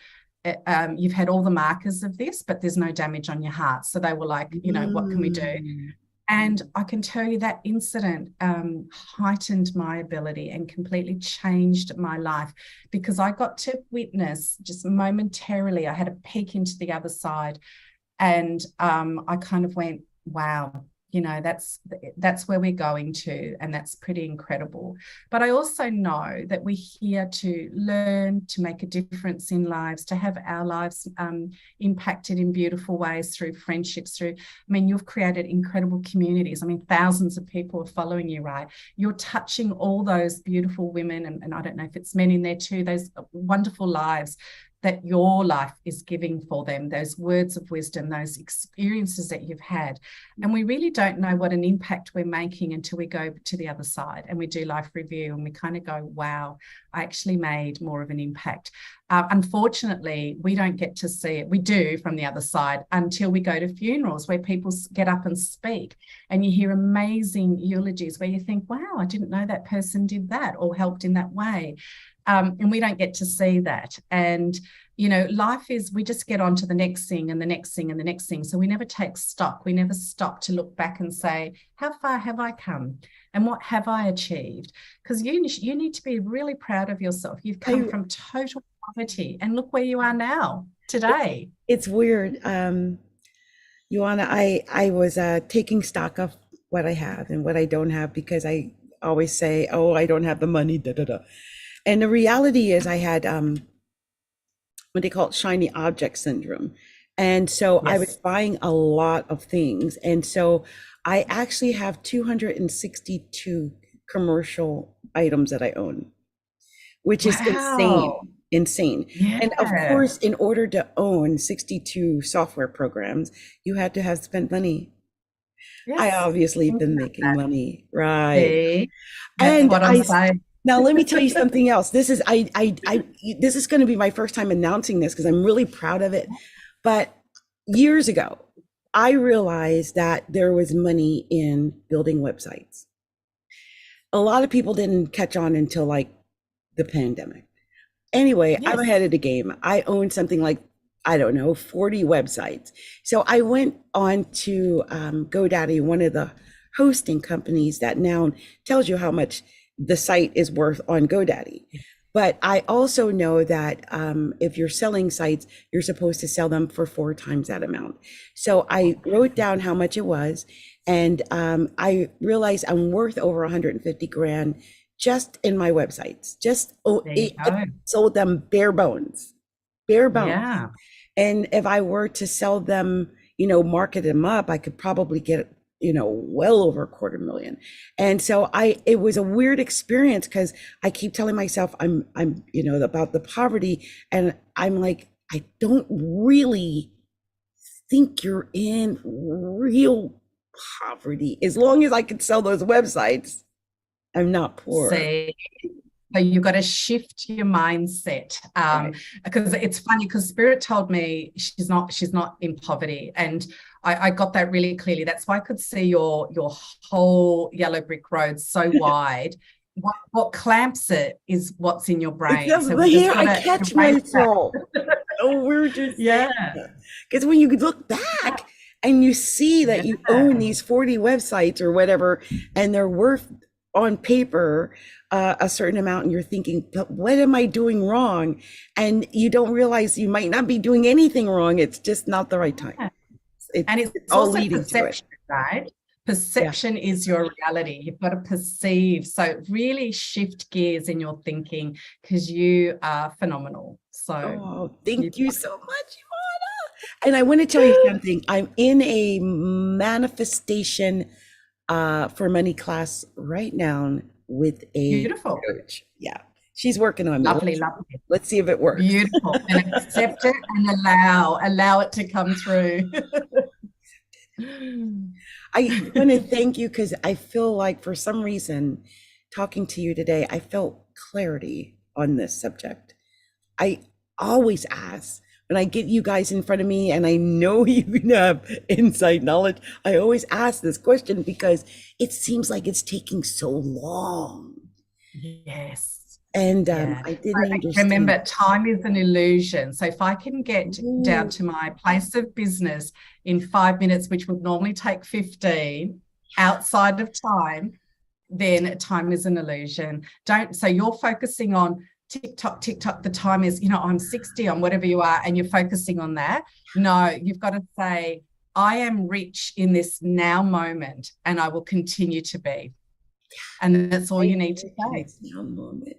you've had all the markers of this, but there's no damage on your heart. So they were like, what can we do? And I can tell you that incident heightened my ability and completely changed my life, because I got to witness just momentarily, I had a peek into the other side, and I kind of went, wow, that's where we're going to, and that's pretty incredible. But I also know that we're here to learn, to make a difference in lives, to have our lives impacted in beautiful ways through friendships, you've created incredible communities. Thousands of people are following you, right? You're touching all those beautiful women, and I don't know if it's men in there too, those wonderful lives that your life is giving for them, those words of wisdom, those experiences that you've had. And we really don't know what an impact we're making until we go to the other side and we do life review and we kind of go, wow, I actually made more of an impact. Unfortunately, we don't get to see it. We do from the other side until we go to funerals where people get up and speak, and you hear amazing eulogies where you think, wow, I didn't know that person did that or helped in that way. And we don't get to see that. And, life is, we just get on to the next thing and the next thing and the next thing. So we never take stock. We never stop to look back and say, how far have I come? And what have I achieved? Because you need to be really proud of yourself. You've come from total poverty and look where you are now, today. It's weird. Ioanna, I was taking stock of what I have and what I don't have, because I always say, oh, I don't have the money, da, da, da. And the reality is I had what they call shiny object syndrome. And so I was buying a lot of things. And so I actually have 262 commercial items that I own, which is insane. Yeah. And of course, in order to own 62 software programs, you had to have spent money. Yes. I obviously been making money, right? See? That's what I'm saying. Now, let me tell you something else. This is this is going to be my first time announcing this because I'm really proud of it. But years ago, I realized that there was money in building websites. A lot of people didn't catch on until like the pandemic. Anyway, I'm ahead of the game. I own something like, I don't know, 40 websites. So I went on to GoDaddy, one of the hosting companies that now tells you how much the site is worth on GoDaddy. But I also know that if you're selling sites, you're supposed to sell them for 4 times that amount. So I wrote down how much it was, and I realized I'm worth over 150 grand just in my websites. I sold them bare bones. Yeah. And if I were to sell them, market them up, I could probably get well over $250,000. And so it was a weird experience because I keep telling myself I'm about the poverty, and I'm like, I don't really think you're in real poverty. As long as I could sell those websites, I'm not poor. So you've got to shift your mindset, because it's funny, because Spirit told me she's not in poverty, and I got that really clearly. That's why I could see your whole yellow brick road so wide. What clamps it is what's in your brain. So I catch myself. Oh, we're just because when you look back and you see that you own these 40 websites or whatever, and they're worth on paper a certain amount, and you're thinking, but what am I doing wrong? And you don't realize you might not be doing anything wrong. It's just not the right time. It's all leading perception, to it. Right? Perception is your reality. You've got to perceive. So really shift gears in your thinking, because you are phenomenal. So thank you so much, Ioanna. And I want to tell you something. I'm in a manifestation for money class right now with a coach. Yeah. She's working on me. Lovely, lovely. Let's see if it works. Beautiful. And accept it and allow it to come through. I want to thank you because I feel like for some reason, talking to you today, I felt clarity on this subject. I always ask when I get you guys in front of me and I know you have insight knowledge, I always ask this question because it seems like it's taking so long. Yes. And I didn't understand. Remember, time is an illusion. So if I can get down to my place of business in 5 minutes, which would normally take 15 outside of time, then time is an illusion. So you're focusing on TikTok, the time is, I'm 60, I'm whatever you are, and you're focusing on that. No, you've got to say, I am rich in this now moment and I will continue to be. And that's all you need to say. Now moment.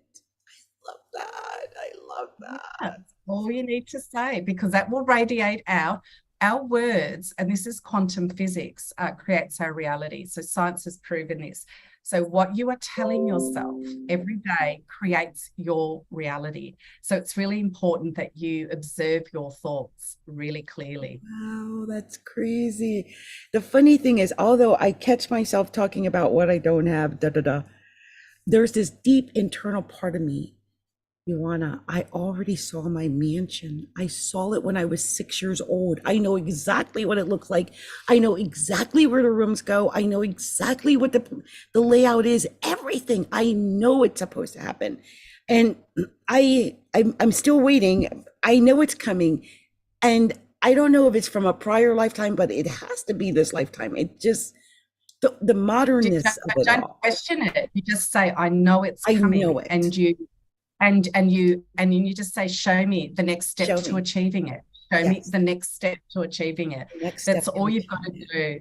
I love that. That's all you need to say, because that will radiate out. Our words, and this is quantum physics, creates our reality. So science has proven this. So what you are telling yourself every day creates your reality. So it's really important that you observe your thoughts really clearly. Wow, that's crazy. The funny thing is, although I catch myself talking about what I don't have, there's this deep internal part of me. Ioanna, I already saw my mansion. I saw it when I was 6 years old. I know exactly what it looks like. I know exactly where the rooms go. I know exactly what the layout is, everything. I know it's supposed to happen. And I'm still waiting. I know it's coming. And I don't know if it's from a prior lifetime, but it has to be this lifetime. It just, the modernness of it don't all. Question it. You just say, I know it's coming. I know it. And you just say, show me the next step to achieving it. Show me the next step to achieving it. That's all you've got to do,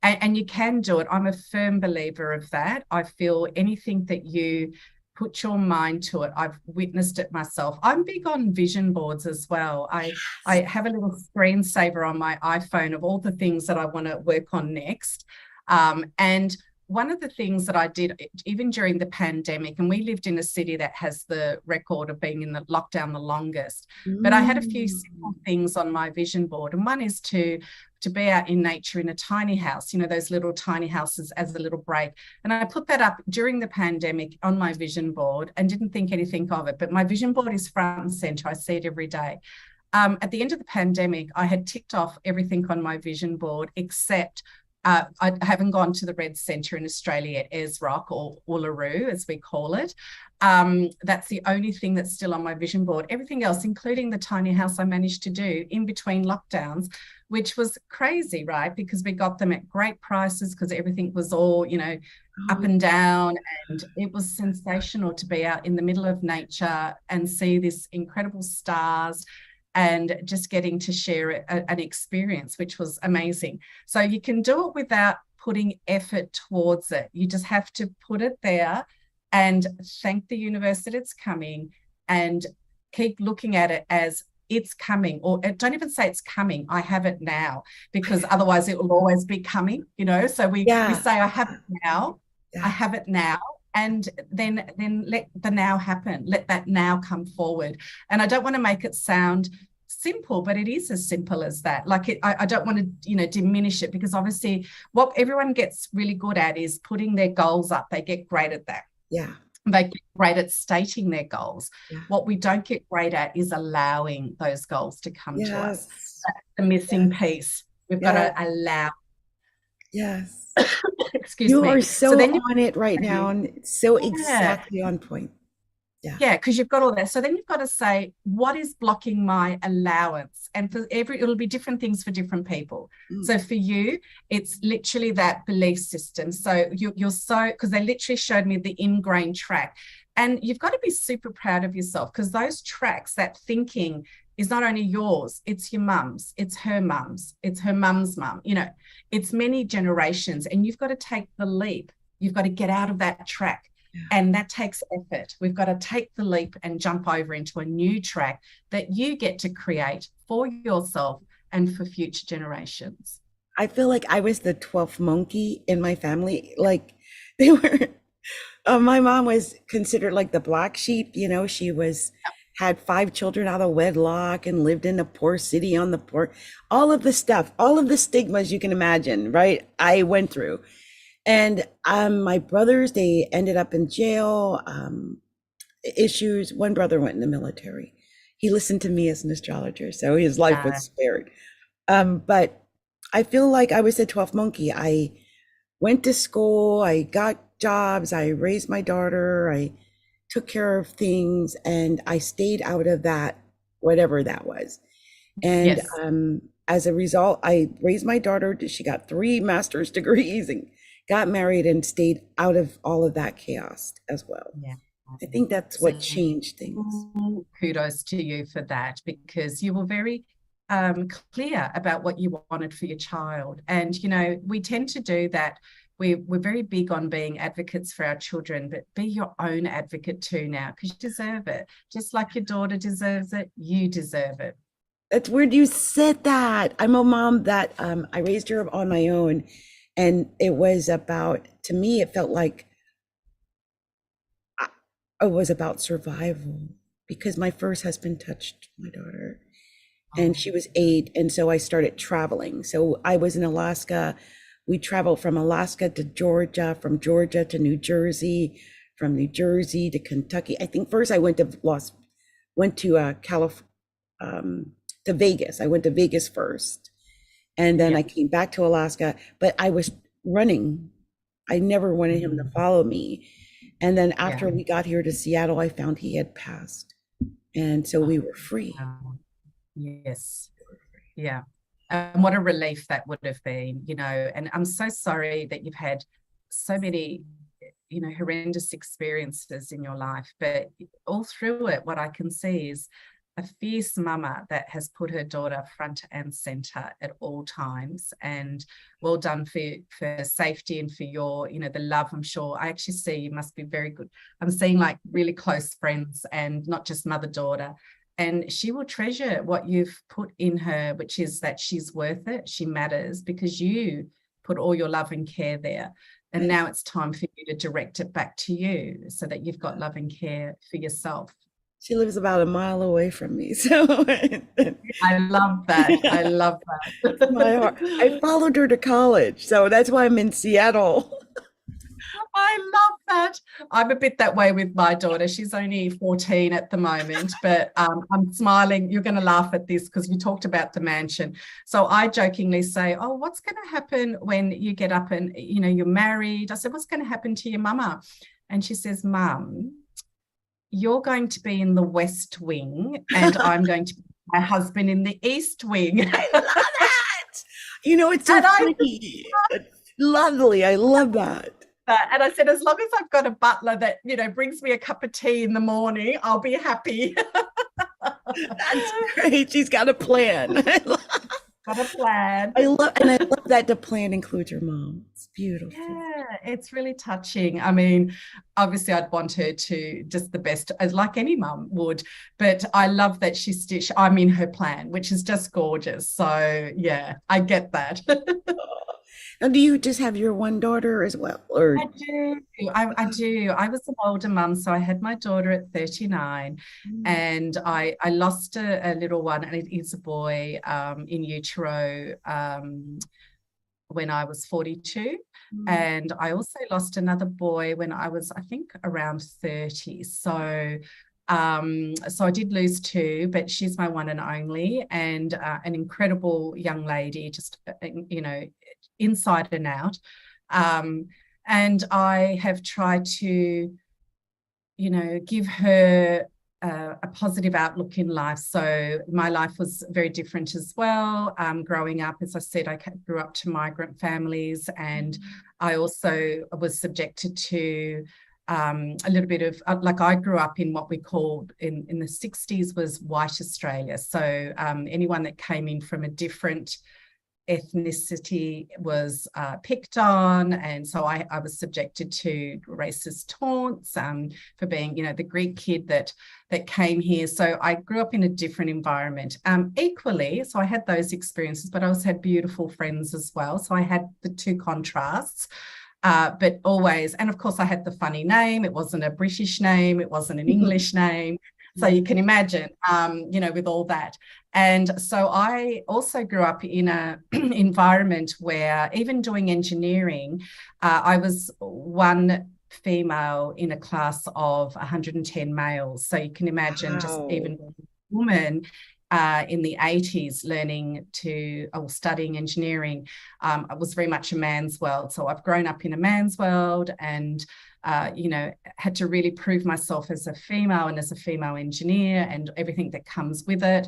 and you can do it. I'm a firm believer of that. I feel anything that you put your mind to it, I've witnessed it myself. I'm big on vision boards as well. I have a little screensaver on my iPhone of all the things that I want to work on next. And one of the things that I did, even during the pandemic, and we lived in a city that has the record of being in the lockdown the longest, but I had a few simple things on my vision board. And one is to be out in nature in a tiny house, those little tiny houses as a little break. And I put that up during the pandemic on my vision board and didn't think anything of it. But my vision board is front and center. I see it every day. At the end of the pandemic, I had ticked off everything on my vision board except I haven't gone to the Red Centre in Australia yet, Rock or Uluru, as we call it. That's the only thing that's still on my vision board. Everything else, including the tiny house I managed to do in between lockdowns, which was crazy, right? Because we got them at great prices because everything was all, up and down. And it was sensational to be out in the middle of nature and see this incredible stars and just getting to share an experience, which was amazing. So you can do it without putting effort towards it. You just have to put it there and thank the universe that it's coming and keep looking at it as it's coming, or don't even say it's coming. I have it now, because otherwise it will always be coming, So we say, I have it now. Yeah. I have it now. And then let the now happen. Let that now come forward. And I don't want to make it sound simple, but it is as simple as that. I don't want to, diminish it, because obviously what everyone gets really good at is putting their goals up. They get great at that. Yeah. They get great at stating their goals. Yeah. What we don't get great at is allowing those goals to come to us. That's the missing piece. We've got to allow. Yes. Excuse me. You are so on it right now, and so exactly on point. Yeah, because you've got all that. So then you've got to say, what is blocking my allowance? And it'll be different things for different people. So for you, it's literally that belief system. So you're so, because they literally showed me the ingrained track. And you've got to be super proud of yourself, because those tracks, that thinking is not only yours, it's your mum's, it's her mum's, it's her mum's mum, it's many generations. And you've got to take the leap. You've got to get out of that track. And that takes effort. We've got to take the leap and jump over into a new track that you get to create for yourself and for future generations. I feel like I was the 12th monkey in my family. Like, they were, My mom was considered like the black sheep. You know, she was had 5 children out of wedlock and lived in a poor city on the poor, all of the stuff, all of the stigmas you can imagine, right? I went through. And my brothers, they ended up in jail, issues. One brother went in the military. He listened to me as an astrologer, so his life was spared. But I feel like I was the 12th monkey. I went to school, I got jobs, I raised my daughter, I took care of things, and I stayed out of that, whatever that was. And Yes. as a result, I raised my daughter. She got 3 master's degrees and got married and stayed out of all of that chaos as well. Yeah. I think that's what changed things. Kudos to you for that, because you were very clear about what you wanted for your child. And, you know, we tend to do that. We're very big on being advocates for our children, but be your own advocate too now, because you deserve it. Just like your daughter deserves it, you deserve it. That's weird you said that. I'm a mom that I raised her on my own. And it was about, to me, it felt like it was about survival, because my first husband touched my daughter and she was 8. And so I started traveling. So I was in Alaska. We traveled from Alaska to Georgia, from Georgia to New Jersey, from New Jersey to Kentucky. I think first I went to Vegas. I went to Vegas first. And then I came back to Alaska, but I was running. I never wanted him to follow me. And then after we got here to Seattle, I found he had passed. And so we were free. Yes. Yeah. And what a relief that would have been, you know. And I'm so sorry that you've had so many, you know, horrendous experiences in your life. But all through it, what I can see is a fierce mama that has put her daughter front and center at all times. And well done for safety and for your, you know, the love. I'm sure I actually see you must be very good. I'm seeing like really close friends and not just mother-daughter. And she will treasure what you've put in her, which is that she's worth it. She matters because you put all your love and care there. And now it's time for you to direct it back to you so that you've got love and care for yourself. She lives about a mile away from me. So I love that. I love that. My heart. I followed her to college. So that's why I'm in Seattle. I love that. I'm a bit that way with my daughter. She's only 14 at the moment, but I'm smiling. You're going to laugh at this because you talked about the mansion. So I jokingly say, oh, what's going to happen when you get up and, you know, you're married? I said, what's going to happen to your mama? And she says, Mum, you're going to be in the West Wing and I'm going to be my husband in the East Wing. I love that. You know, it's so funny. It's lovely. I love that. And I said, as long as I've got a butler that, you know, brings me a cup of tea in the morning, I'll be happy. That's great. She's got a plan. Got a plan. I love that the plan includes your mom. It's beautiful. Yeah, it's really touching. I mean, obviously I'd want her to just the best, as like any mum would, but I love that I'm in her plan, which is just gorgeous. So yeah, I get that. Now, do you just have your one daughter as well? Or I do. I do. I was an older mum, so I had my daughter at 39, and I lost a little one, and it is a boy in utero when I was 42, and I also lost another boy when I was, I think, around 30. So I did lose 2, but she's my one and only, and an incredible young lady, just you know, inside and out. And I have tried to, you know, give her a positive outlook in life. So my life was very different as well. Growing up, as I said, I grew up to migrant families, and I also was subjected to a little bit of, like, I grew up in what we called in the 60s was white Australia. So anyone that came in from a different ethnicity was picked on, and so I was subjected to racist taunts for being, you know, the Greek kid that came here. So I grew up in a different environment. Equally, so I had those experiences, but I also had beautiful friends as well. So I had the 2 contrasts. But always, and of course I had the funny name. It wasn't a British name. It wasn't an English name. So you can imagine, with all that. And so I also grew up in an environment where, even doing engineering, I was one female in a class of 110 males. So you can imagine, just even a woman in the 80s learning or studying engineering, it was very much a man's world. So I've grown up in a man's world, and had to really prove myself as a female and as a female engineer and everything that comes with it.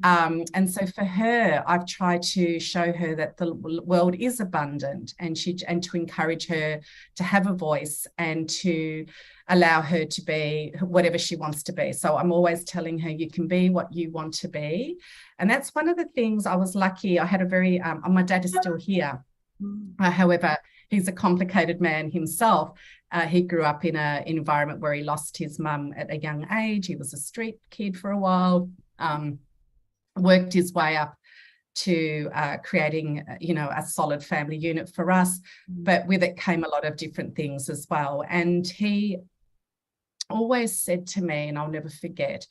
And so for her, I've tried to show her that the world is abundant, and to encourage her to have a voice and to allow her to be whatever she wants to be. So I'm always telling her, you can be what you want to be. And that's one of the things. I was lucky. I had a very, my dad is still here. However, he's a complicated man himself. He grew up in an environment where he lost his mum at a young age. He was a street kid for a while, worked his way up to creating, a solid family unit for us. But with it came a lot of different things as well. And he always said to me, and I'll never forget,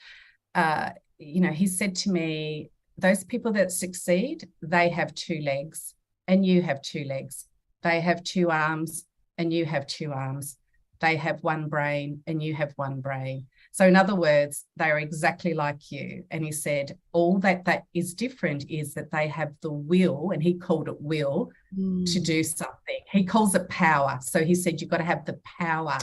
he said to me, those people that succeed, they have two legs and you have two legs. They have two arms and you have two arms. They have one brain and you have one brain. So in other words, they are exactly like you. And he said, all that is different is that they have the will, and he called it will, to do something. He calls it power. So he said, you've got to have the power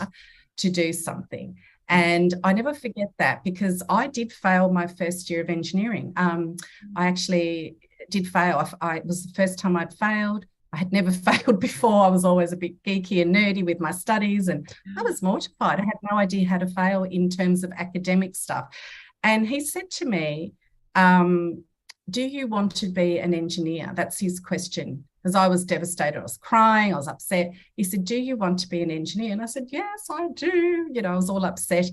to do something. And I never forget that, because I did fail my first year of engineering. I actually did fail. It was the first time I'd failed. I had never failed before. I was always a bit geeky and nerdy with my studies, and I was mortified. I had no idea how to fail in terms of academic stuff. And he said to me, do you want to be an engineer? That's his question, because I was devastated. I was crying. I was upset. He said, do you want to be an engineer? And I said, yes, I do. I was all upset.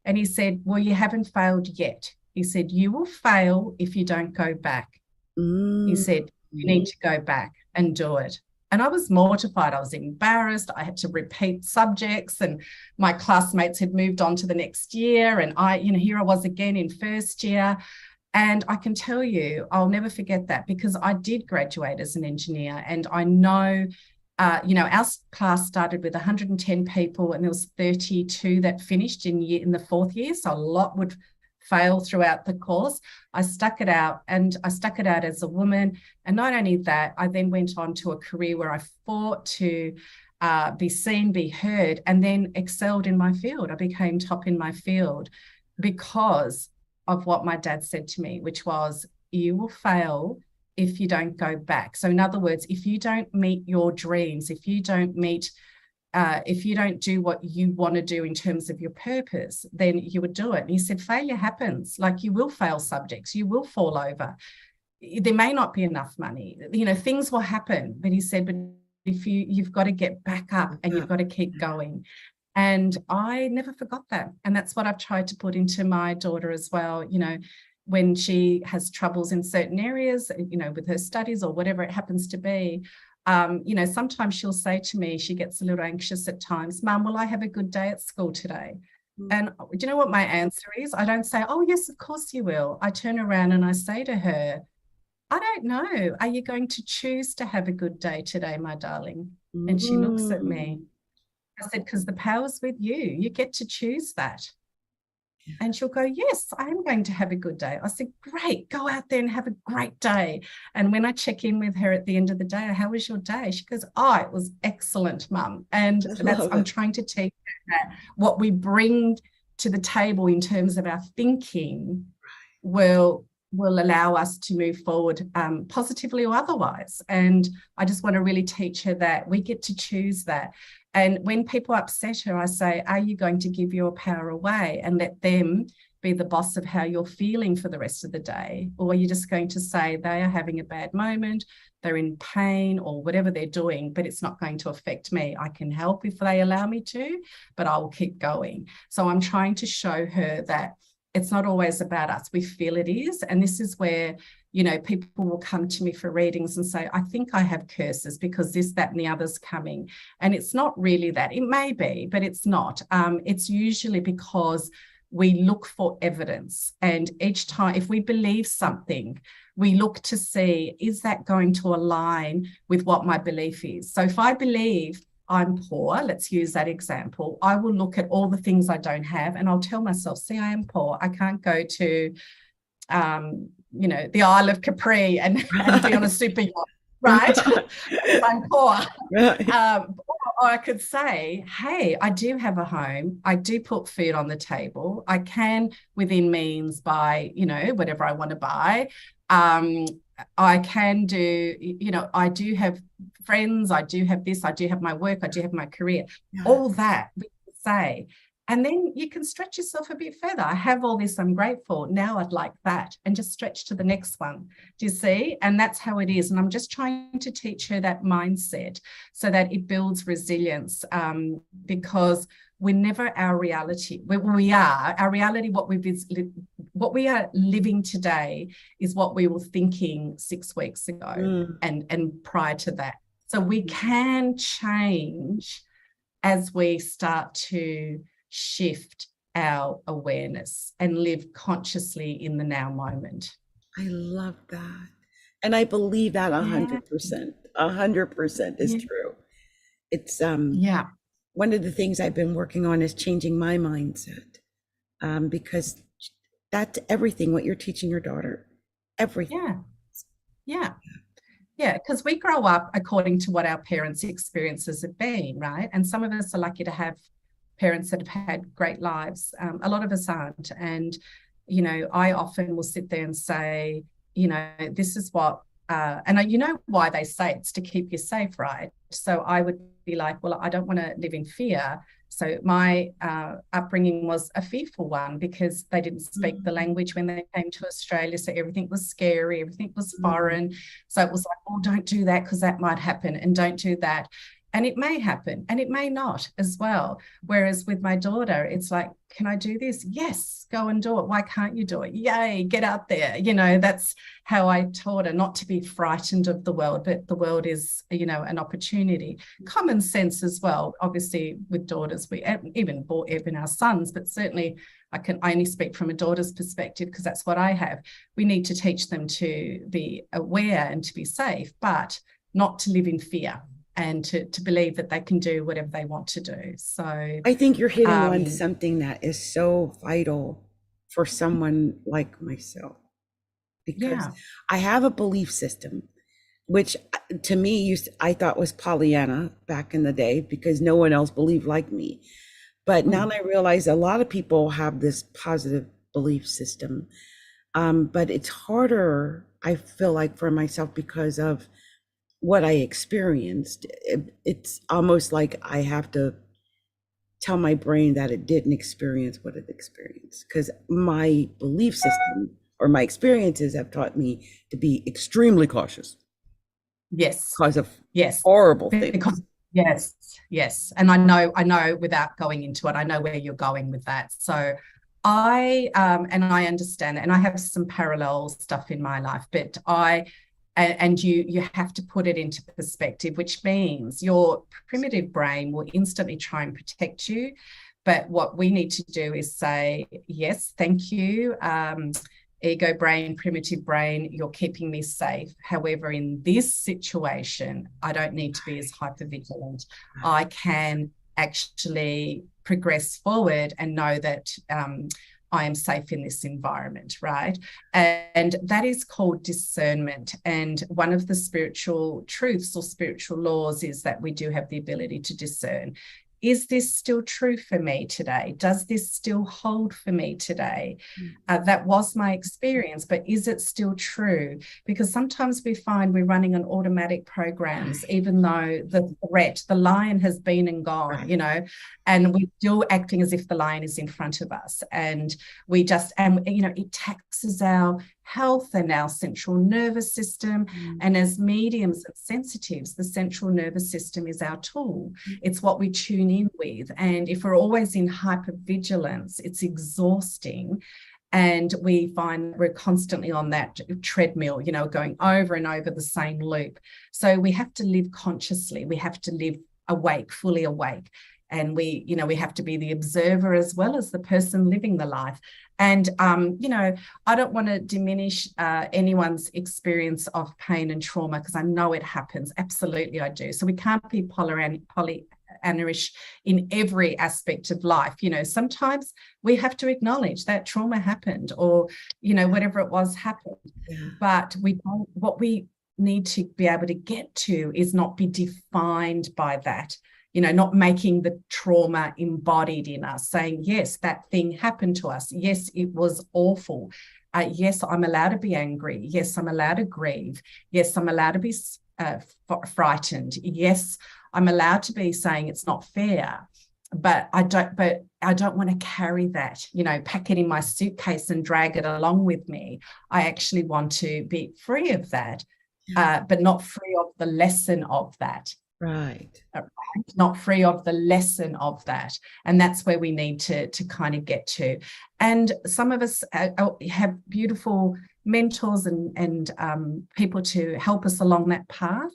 And he said, well, you haven't failed yet. He said, you will fail if you don't go back. He said, you need to go back and do it. And I was mortified. I was embarrassed. I had to repeat subjects, and my classmates had moved on to the next year. And here I was again in first year. And I can tell you, I'll never forget that, because I did graduate as an engineer. And I know, our class started with 110 people, and there was 32 that finished in the fourth year. So a lot would fail throughout the course. I stuck it out, and I stuck it out as a woman. And not only that, I then went on to a career where I fought to be seen, be heard, and then excelled in my field. I became top in my field because of what my dad said to me, which was, you will fail if you don't go back. So in other words, if you don't meet your dreams, if you don't do what you want to do in terms of your purpose, then you would do it. And he said, failure happens. Like, you will fail subjects, you will fall over. There may not be enough money, things will happen. But he said, but if you've got to get back up and you've got to keep going. And I never forgot that. And that's what I've tried to put into my daughter as well. When she has troubles in certain areas, with her studies or whatever it happens to be, sometimes she'll say to me, she gets a little anxious at times, Mum, will I have a good day at school today? And do you know what my answer is? I don't say, oh, yes, of course you will. I turn around and I say to her, I don't know. Are you going to choose to have a good day today, my darling? And she looks at me. I said, because the power's with you. You get to choose that. And she'll go, yes, I am going to have a good day. I said, great, go out there and have a great day. And when I check in with her at the end of the day, how was your day? She goes, oh, it was excellent, Mum. And I'm trying to teach her that what we bring to the table in terms of our thinking will allow us to move forward positively or otherwise. And I just want to really teach her that we get to choose that. And when people upset her, I say, are you going to give your power away and let them be the boss of how you're feeling for the rest of the day? Or are you just going to say they are having a bad moment, they're in pain or whatever they're doing, but it's not going to affect me. I can help if they allow me to, but I will keep going. So I'm trying to show her that it's not always about us. We feel it is. And this is where, you know, people will come to me for readings and say, I think I have curses because this, that, and the other's coming. And it's not really that. It may be, but it's not. It's usually because we look for evidence. And each time, if we believe something, we look to see, is that going to align with what my belief is? So if I believe I'm poor, let's use that example, I will look at all the things I don't have and I'll tell myself, see, I am poor. I can't go to, you know, the Isle of Capri and be on a super yacht, right? I'm poor. Or I could say, hey, I do have a home. I do put food on the table. I can, within means, buy, you know, whatever I want to buy. I can do, you know, I do have friends, I do have this, I do have my work, I do have my career, all that we can say. And then you can stretch yourself a bit further. I have all this, I'm grateful. Now I'd like that. And just stretch to the next one. Do you see? And that's how it is. And I'm just trying to teach her that mindset so that it builds resilience, because we're never our reality. We are. Our reality, what we are living today is what we were thinking 6 weeks ago and prior to that. So we can change as we start to shift our awareness and live consciously in the now moment. I love that. And I believe that 100%. 100% is true. It's one of the things I've been working on is changing my mindset, because that's everything, what you're teaching your daughter, everything. Yeah, because we grow up according to what our parents' experiences have been, right? And some of us are lucky to have parents that have had great lives. A lot of us aren't. And, you know, I often will sit there and say, you know, this is what, and you know why they say it's to keep you safe, right? So I would be like, well, I don't want to live in fear. So my upbringing was a fearful one because they didn't speak the language when they came to Australia. So everything was scary, everything was foreign. So it was like, oh, don't do that because that might happen, and don't do that. And it may happen and it may not as well. Whereas with my daughter, it's like, can I do this? Yes, go and do it. Why can't you do it? Yay, get out there. You know, that's how I taught her not to be frightened of the world, but the world is, you know, an opportunity. Common sense as well. Obviously, with daughters, we even our sons, but certainly I can only speak from a daughter's perspective because that's what I have. We need to teach them to be aware and to be safe, but not to live in fear. And to believe that they can do whatever they want to do. So I think you're hitting on something that is so vital for someone like myself, because I have a belief system, which to me I thought was Pollyanna back in the day because no one else believed like me. But now I realize a lot of people have this positive belief system, but it's harder, I feel like, for myself because of what I experienced. It's almost like I have to tell my brain that it didn't experience what it experienced, because my belief system or my experiences have taught me to be extremely cautious. Yes. Because of horrible things. Yes. And I know without going into it, I know where you're going with that. So I understand that, and I have some parallel stuff in my life, but and you have to put it into perspective, which means your primitive brain will instantly try and protect you. But what we need to do is say, yes, thank you, ego brain, primitive brain, you're keeping me safe. However, in this situation, I don't need to be as hypervigilant. I can actually progress forward and know that I am safe in this environment, right? And that is called discernment. And one of the spiritual truths or spiritual laws is that we do have the ability to discern. Is this still true for me today? Does this still hold for me today? That was my experience, but is it still true? Because sometimes we find we're running on automatic programs, even though the threat, the lion has been and gone, you know, and we're still acting as if the lion is in front of us. And we just, and you know, it taxes our health and our central nervous system. And as mediums and sensitives, the central nervous system is our tool. It's what we tune in with. And if we're always in hypervigilance, it's exhausting. And we find we're constantly on that treadmill, you know, going over and over the same loop. So we have to live consciously. We have to live awake, fully awake. And we, you know, we have to be the observer as well as the person living the life. And, you know, I don't want to diminish anyone's experience of pain and trauma, because I know it happens. Absolutely, I do. So we can't be pollyannish in every aspect of life. You know, sometimes we have to acknowledge that trauma happened, or, you know, whatever it was happened. Yeah. But what we need to be able to get to is not be defined by that. You know, not making the trauma embodied in us, saying, yes, that thing happened to us. Yes, it was awful. Yes, I'm allowed to be angry. Yes, I'm allowed to grieve. Yes, I'm allowed to be frightened. Yes, I'm allowed to be saying it's not fair. But I don't want to carry that, you know, pack it in my suitcase and drag it along with me. I actually want to be free of that, but not free of the lesson of that. Right. Not free of the lesson of that. And that's where we need to kind of get to. And some of us have beautiful mentors and people to help us along that path,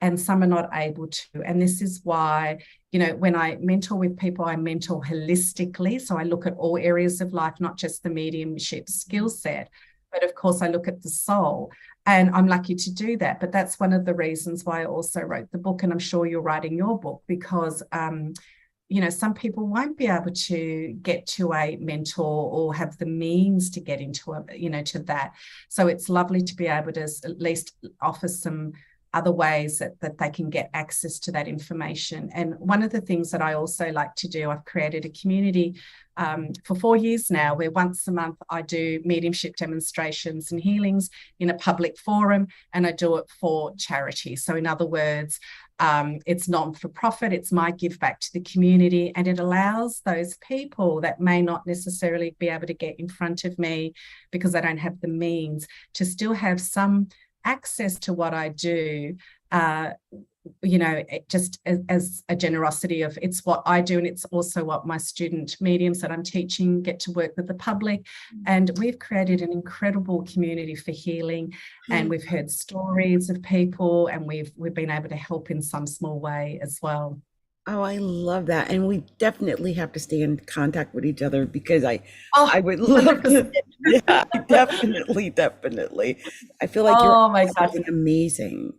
and some are not able to. And this is why, you know, when I mentor with people, I mentor holistically. So I look at all areas of life, not just the mediumship skill set, but of course I look at the soul. And I'm lucky to do that. But that's one of the reasons why I also wrote the book. And I'm sure you're writing your book because, you know, some people won't be able to get to a mentor or have the means to get into a, you know, to that. So it's lovely to be able to at least offer some other ways that they can get access to that information. And one of the things that I also like to do, I've created a community for 4 years now, where once a month I do mediumship demonstrations and healings in a public forum, and I do it for charity. So in other words, it's non-for-profit, it's my give back to the community, and it allows those people that may not necessarily be able to get in front of me because they don't have the means to still have some access to what I do, you know, just as a generosity of it's what I do, and it's also what my student mediums that I'm teaching get to work with the public. And we've created an incredible community for healing, and we've heard stories of people, and we've been able to help in some small way as well. Oh, I love that. And we definitely have to stay in contact with each other, because I would love to. Yeah, definitely. I feel like you're something amazing.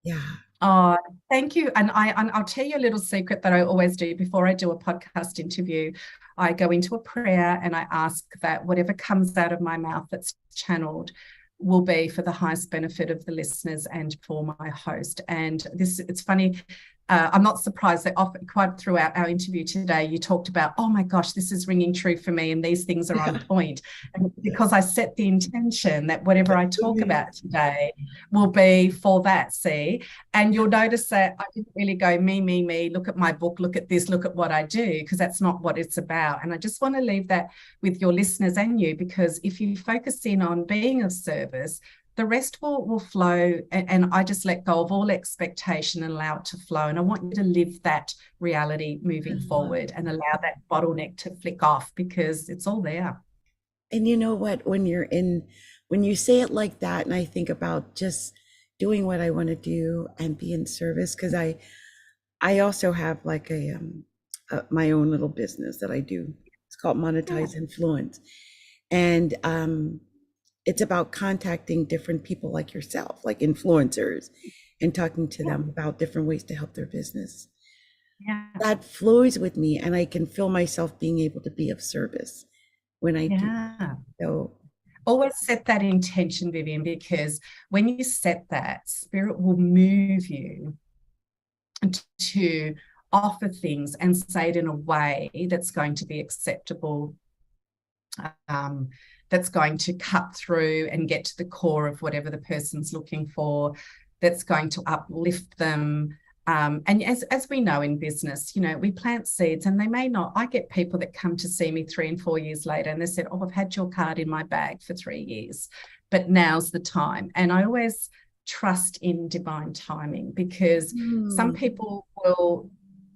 Yeah. Oh, thank you. And I'll tell you a little secret that I always do before I do a podcast interview. I go into a prayer and I ask that whatever comes out of my mouth that's channeled will be for the highest benefit of the listeners and for my host. And it's funny. I'm not surprised that often, quite throughout our interview today, you talked about, oh my gosh, this is ringing true for me, and these things are on point. And because I set the intention that whatever I talk about today will be for that, see? And you'll notice that I didn't really go me, look at my book, look at this, look at what I do, because that's not what it's about. And I just want to leave that with your listeners and you, because if you focus in on being of service, the rest will flow, and I just let go of all expectation and allow it to flow. And I want you to live that reality moving forward and allow that bottleneck to flick off, because it's all there. And you know what, when you say it like that, and I think about just doing what I want to do and be in service, because I also have like my own little business that I do. It's called Monetize Influence. And it's about contacting different people like yourself, like influencers, and talking to them about different ways to help their business. Yeah. That flows with me, and I can feel myself being able to be of service when I do. So always set that intention, Vivian, because when you set that, spirit will move you to offer things and say it in a way that's going to be acceptable, that's going to cut through and get to the core of whatever the person's looking for, that's going to uplift them. And as we know in business, you know, we plant seeds and they may not. I get people that come to see me 3 and 4 years later and they said, oh, I've had your card in my bag for 3 years, but now's the time. And I always trust in divine timing, because some people will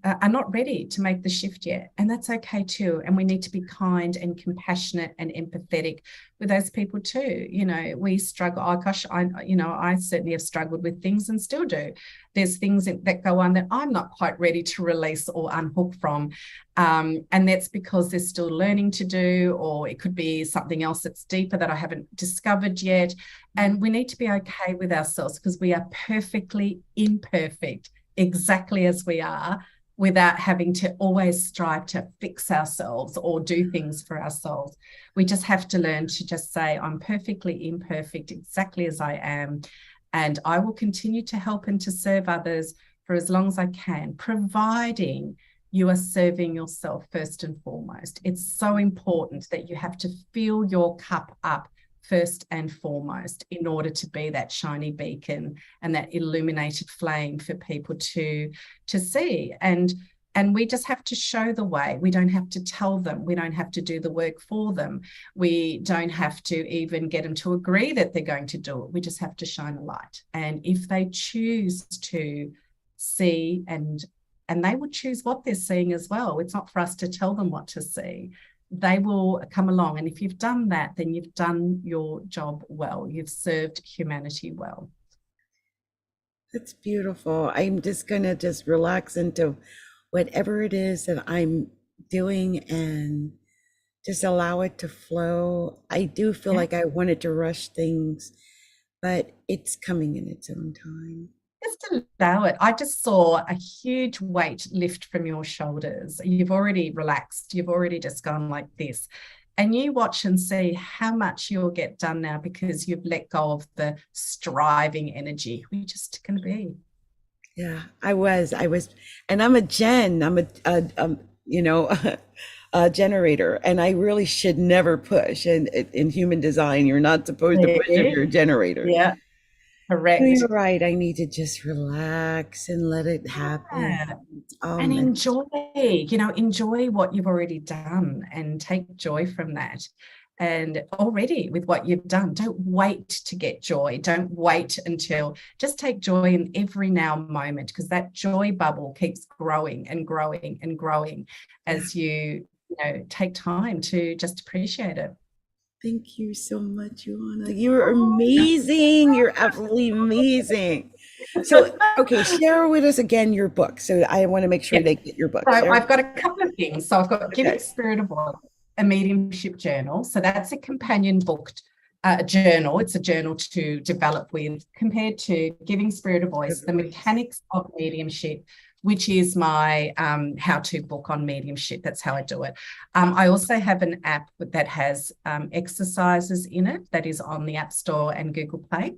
are not ready to make the shift yet. And that's okay too. And we need to be kind and compassionate and empathetic with those people too. You know, we struggle. Oh gosh, I certainly have struggled with things and still do. There's things that go on that I'm not quite ready to release or unhook from. And that's because there's still learning to do, or it could be something else that's deeper that I haven't discovered yet. And we need to be okay with ourselves, because we are perfectly imperfect, exactly as we are, without having to always strive to fix ourselves or do things for ourselves. We just have to learn to just say, I'm perfectly imperfect, exactly as I am, and I will continue to help and to serve others for as long as I can, providing you are serving yourself first and foremost. It's so important that you have to fill your cup up first and foremost in order to be that shiny beacon and that illuminated flame for people to see. And we just have to show the way. We don't have to tell them. We don't have to do the work for them. We don't have to even get them to agree that they're going to do it. We just have to shine a light. And if they choose to see, and they will choose what they're seeing as well. It's not for us to tell them what to see. They will come along. And if you've done that, then you've done your job well. You've served humanity well. That's beautiful. I'm just going to just relax into whatever it is that I'm doing and just allow it to flow. I do feel like I wanted to rush things, but it's coming in its own time. Just allow it. I just saw a huge weight lift from your shoulders. You've already relaxed. You've already just gone like this. And you watch and see how much you'll get done now, because you've let go of the striving energy. We're just going to be. Yeah, I was, and I'm a gen. I'm a generator, and I really should never push. And in human design, you're not supposed to push if you're a generator. Yeah. Correct. You're right. I need to just relax and let it happen. Yeah. And enjoy what you've already done and take joy from that. And already with what you've done, don't wait to get joy. Don't wait until, just take joy in every now moment, because that joy bubble keeps growing and growing and growing as you take time to just appreciate it. Thank you so much, Ioanna. You're amazing. You're absolutely amazing. So, okay, share with us again your book. So I want to make sure they get your book. So I've got a couple of things. So I've got Giving Spirit a Voice, a mediumship journal. So that's a companion book journal. It's a journal to develop with, compared to Giving Spirit a Voice, the mechanics of mediumship, which is my how-to book on mediumship. That's how I do it. I also have an app that has exercises in it that is on the App Store and Google Play.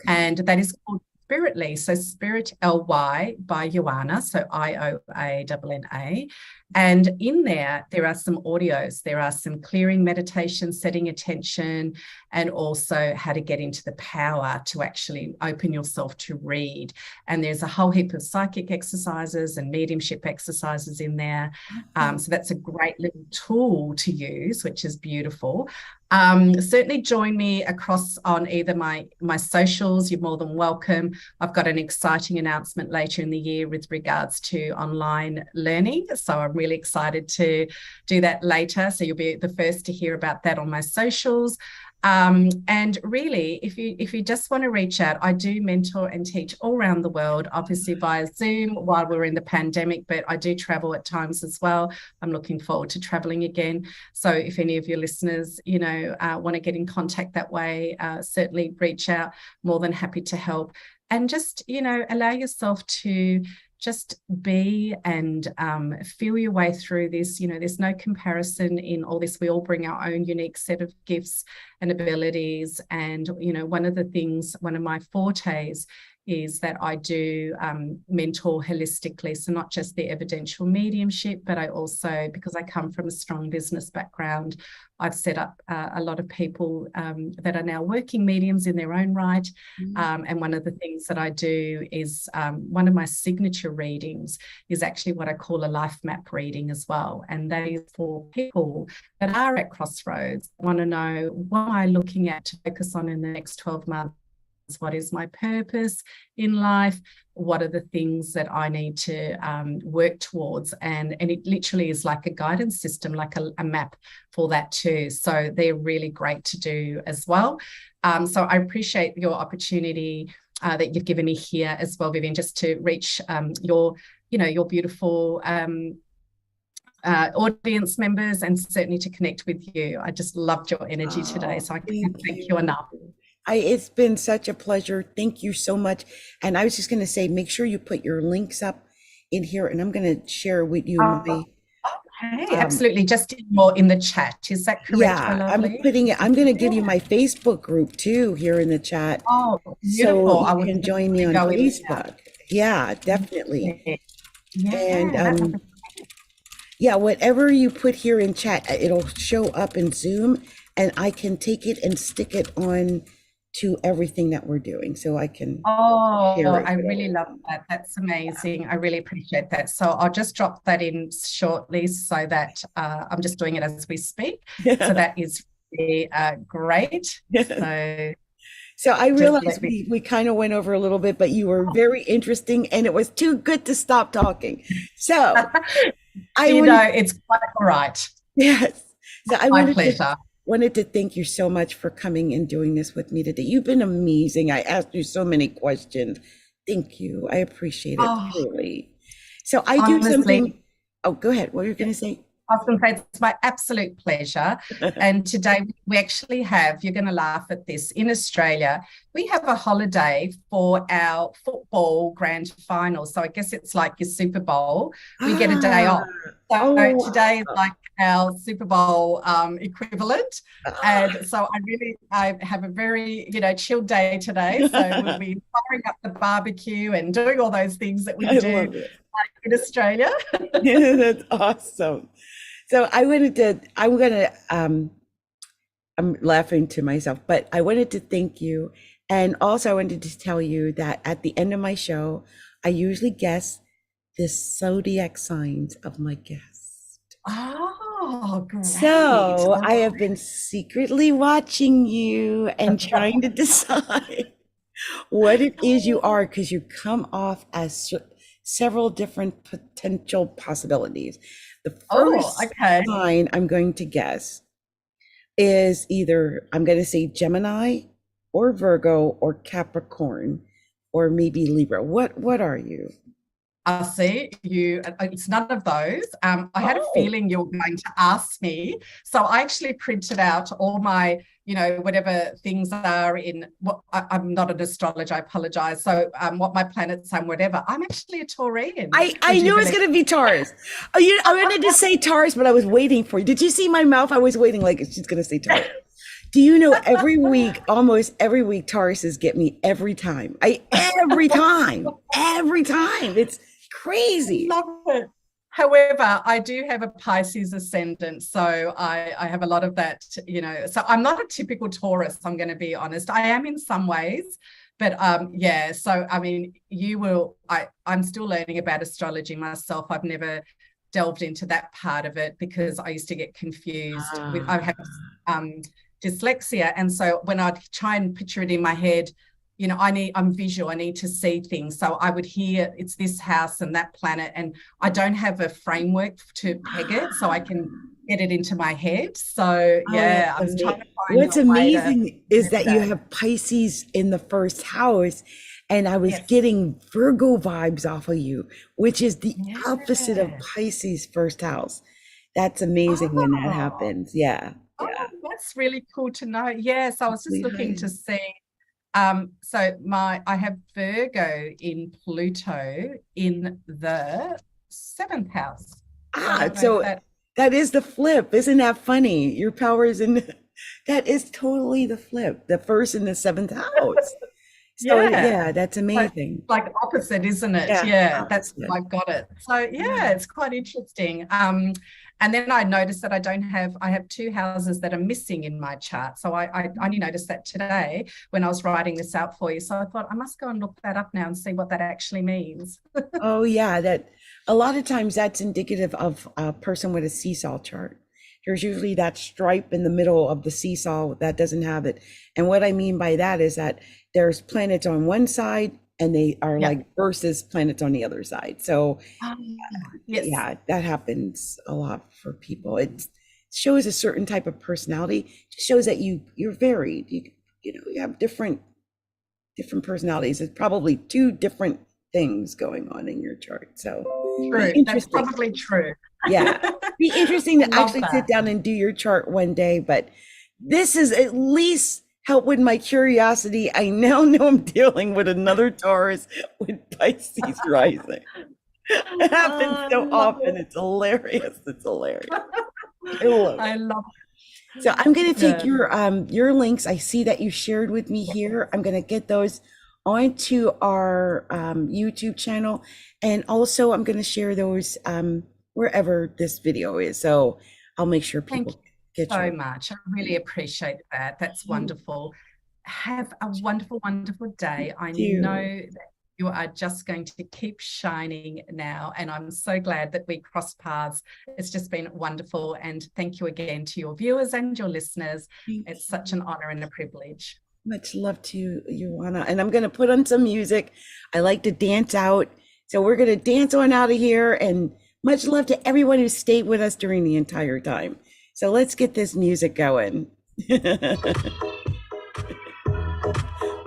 And that is called Spiritly. So Spirit LY by Ioanna, so IOANNA. And in there are some audios. There are some clearing meditations, setting attention, and also how to get into the power to actually open yourself to read. And there's a whole heap of psychic exercises and mediumship exercises in there. So that's a great little tool to use, which is beautiful. Certainly join me across on either my socials. You're more than welcome. I've got an exciting announcement later in the year with regards to online learning. So I'm really excited to do that later. So you'll be the first to hear about that on my socials. And really, if you just want to reach out, I do mentor and teach all around the world, obviously via Zoom while we're in the pandemic, but I do travel at times as well. I'm looking forward to traveling again. So if any of your listeners, want to get in contact that way, certainly reach out. More than happy to help. And just, allow yourself to just be and feel your way through this. There's no comparison in all this. We all bring our own unique set of gifts and abilities. And, one of my fortes is that I do mentor holistically. So not just the evidential mediumship, but I also, because I come from a strong business background, I've set up a lot of people that are now working mediums in their own right. And one of the things that I do is one of my signature readings is actually what I call a life map reading as well. And that is for people that are at crossroads, want to know what am I looking at to focus on in the next 12 months. what is my purpose in life, what are the things that I need to work towards, and it literally is like a guidance system, like a map for that too. So they're really great to do as well. So I appreciate your opportunity that you've given me here as well, Vivian, just to reach your beautiful audience members, and certainly to connect with you. I just loved your energy today, so I can't thank you enough. It's been such a pleasure. Thank you so much. And I was just going to say, make sure you put your links up in here, and I'm going to share with you my. Okay, absolutely. Just in the chat. Is that correct? Yeah, I'm putting it. I'm going to give you my Facebook group too here in the chat. Oh, beautiful. So you can join me on Facebook. Yeah, definitely. Yeah. And yeah, whatever you put here in chat, it'll show up in Zoom, and I can take it and stick it on to everything that we're doing, so I can. I really love that. That's amazing. I really appreciate that. So I'll just drop that in shortly, so that I'm just doing it as we speak. So that is really great. So I realized we kind of went over a little bit, but you were very interesting, and it was too good to stop talking. So it's quite all right. Yes. So I my pleasure. Wanted to thank you so much for coming and doing this with me today. You've been amazing. I asked you so many questions. Thank you. I appreciate it truly. So I do something. Oh, go ahead. What were you going to say? I was going to say, it's my absolute pleasure. And today we actually have, you're going to laugh at this, in Australia, we have a holiday for our football grand final. So I guess it's like your Super Bowl. We get a day off. So today is like our Super Bowl equivalent. And so I have a very, chilled day today. So we'll be firing up the barbecue and doing all those things that we do in Australia. Yeah, that's awesome. So I'm laughing to myself, but I wanted to thank you. And also I wanted to tell you that at the end of my show, I usually guess the zodiac signs of my guests. Oh, great. So I have been secretly watching you and trying to decide what it is you are, because you come off as several different potential possibilities. The first sign I'm going to guess is either, I'm going to say Gemini or Virgo or Capricorn or maybe Libra. What are you? I see you. It's none of those. I had a feeling you were going to ask me. So I actually printed out all my, whatever things are in what I'm not an astrologer, I apologize. So what my planets are, whatever. I'm actually a Taurian. I knew it was going to be Taurus. I wanted to say Taurus, but I was waiting for you. Did you see my mouth? I was waiting like she's going to say Taurus. Do you know almost every week, Tauruses get me every time. Every time. It's crazy. I love it. However, I do have a Pisces ascendant, so I have a lot of that, so I'm not a typical Taurus, I'm going to be honest. I am in some ways, but so I mean, I'm still learning about astrology myself. I've never delved into that part of it because I used to get confused. I have dyslexia, and so when I try and picture it in my head, I'm visual, I need to see things. So I would hear it's this house and that planet, and I don't have a framework to peg it, so I can get it into my head. So yeah, I was trying to find what's amazing is that you have Pisces in the first house, and I was getting Virgo vibes off of you, which is the opposite of Pisces first house. That's amazing when that happens. Yeah. That's really cool to know. Yes, I was just looking to see. So I have Virgo in Pluto in the 7th house. So that is the flip. Isn't that funny? Your power is that is totally the flip. The first in the 7th house. So yeah, that's amazing. Like opposite, isn't it? Yeah, that's I've got it. So yeah, it's quite interesting. And then I noticed that I have 2 houses that are missing in my chart. So I only noticed that today when I was writing this out for you. So I thought I must go and look that up now and see what that actually means. Oh yeah, that a lot of times that's indicative of a person with a seesaw chart. there's usually that stripe in the middle of the seesaw that doesn't have it. And what I mean by that is that there's planets on one side and they are Yeah. like versus planets on the other side. So Yes. yeah, that happens a lot for people. It shows a certain type of personality. It just shows that you're varied. You have different personalities. It's probably two different things going on in your chart. So True. That's probably true. Yeah. Be interesting to Love actually that. sit down and do your chart one day, but this is at least help with my curiosity. I now know I'm dealing with another Taurus with Pisces rising. It happens so often. It's hilarious. It's hilarious. I love it. So I'm going to take your links. I see that you shared with me here. I'm going to get those onto our YouTube channel, and also I'm going to share those wherever this video is. So I'll make sure people get so much. I really appreciate that. That's wonderful. Have a wonderful, wonderful day. I know that you are just going to keep shining now, and I'm so glad that we crossed paths. It's just been wonderful, and thank you again to your viewers and your listeners. It's such an honor and a privilege. Much love to you, Ioanna. And I'm going to put on some music. I like to dance out, so we're going to dance on out of here, and much love to everyone who stayed with us during the entire time. So let's get this music going.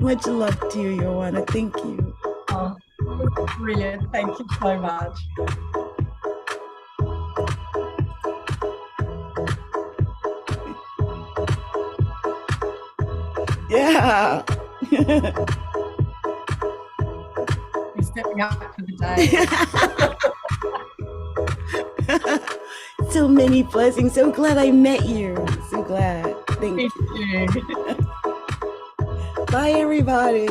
Much love to you, Ioanna. Thank you. Oh, brilliant. Thank you so much. Yeah. You're stepping up for the day. So many blessings. So glad I met you. So glad. Thank you. Thank you. Bye, everybody.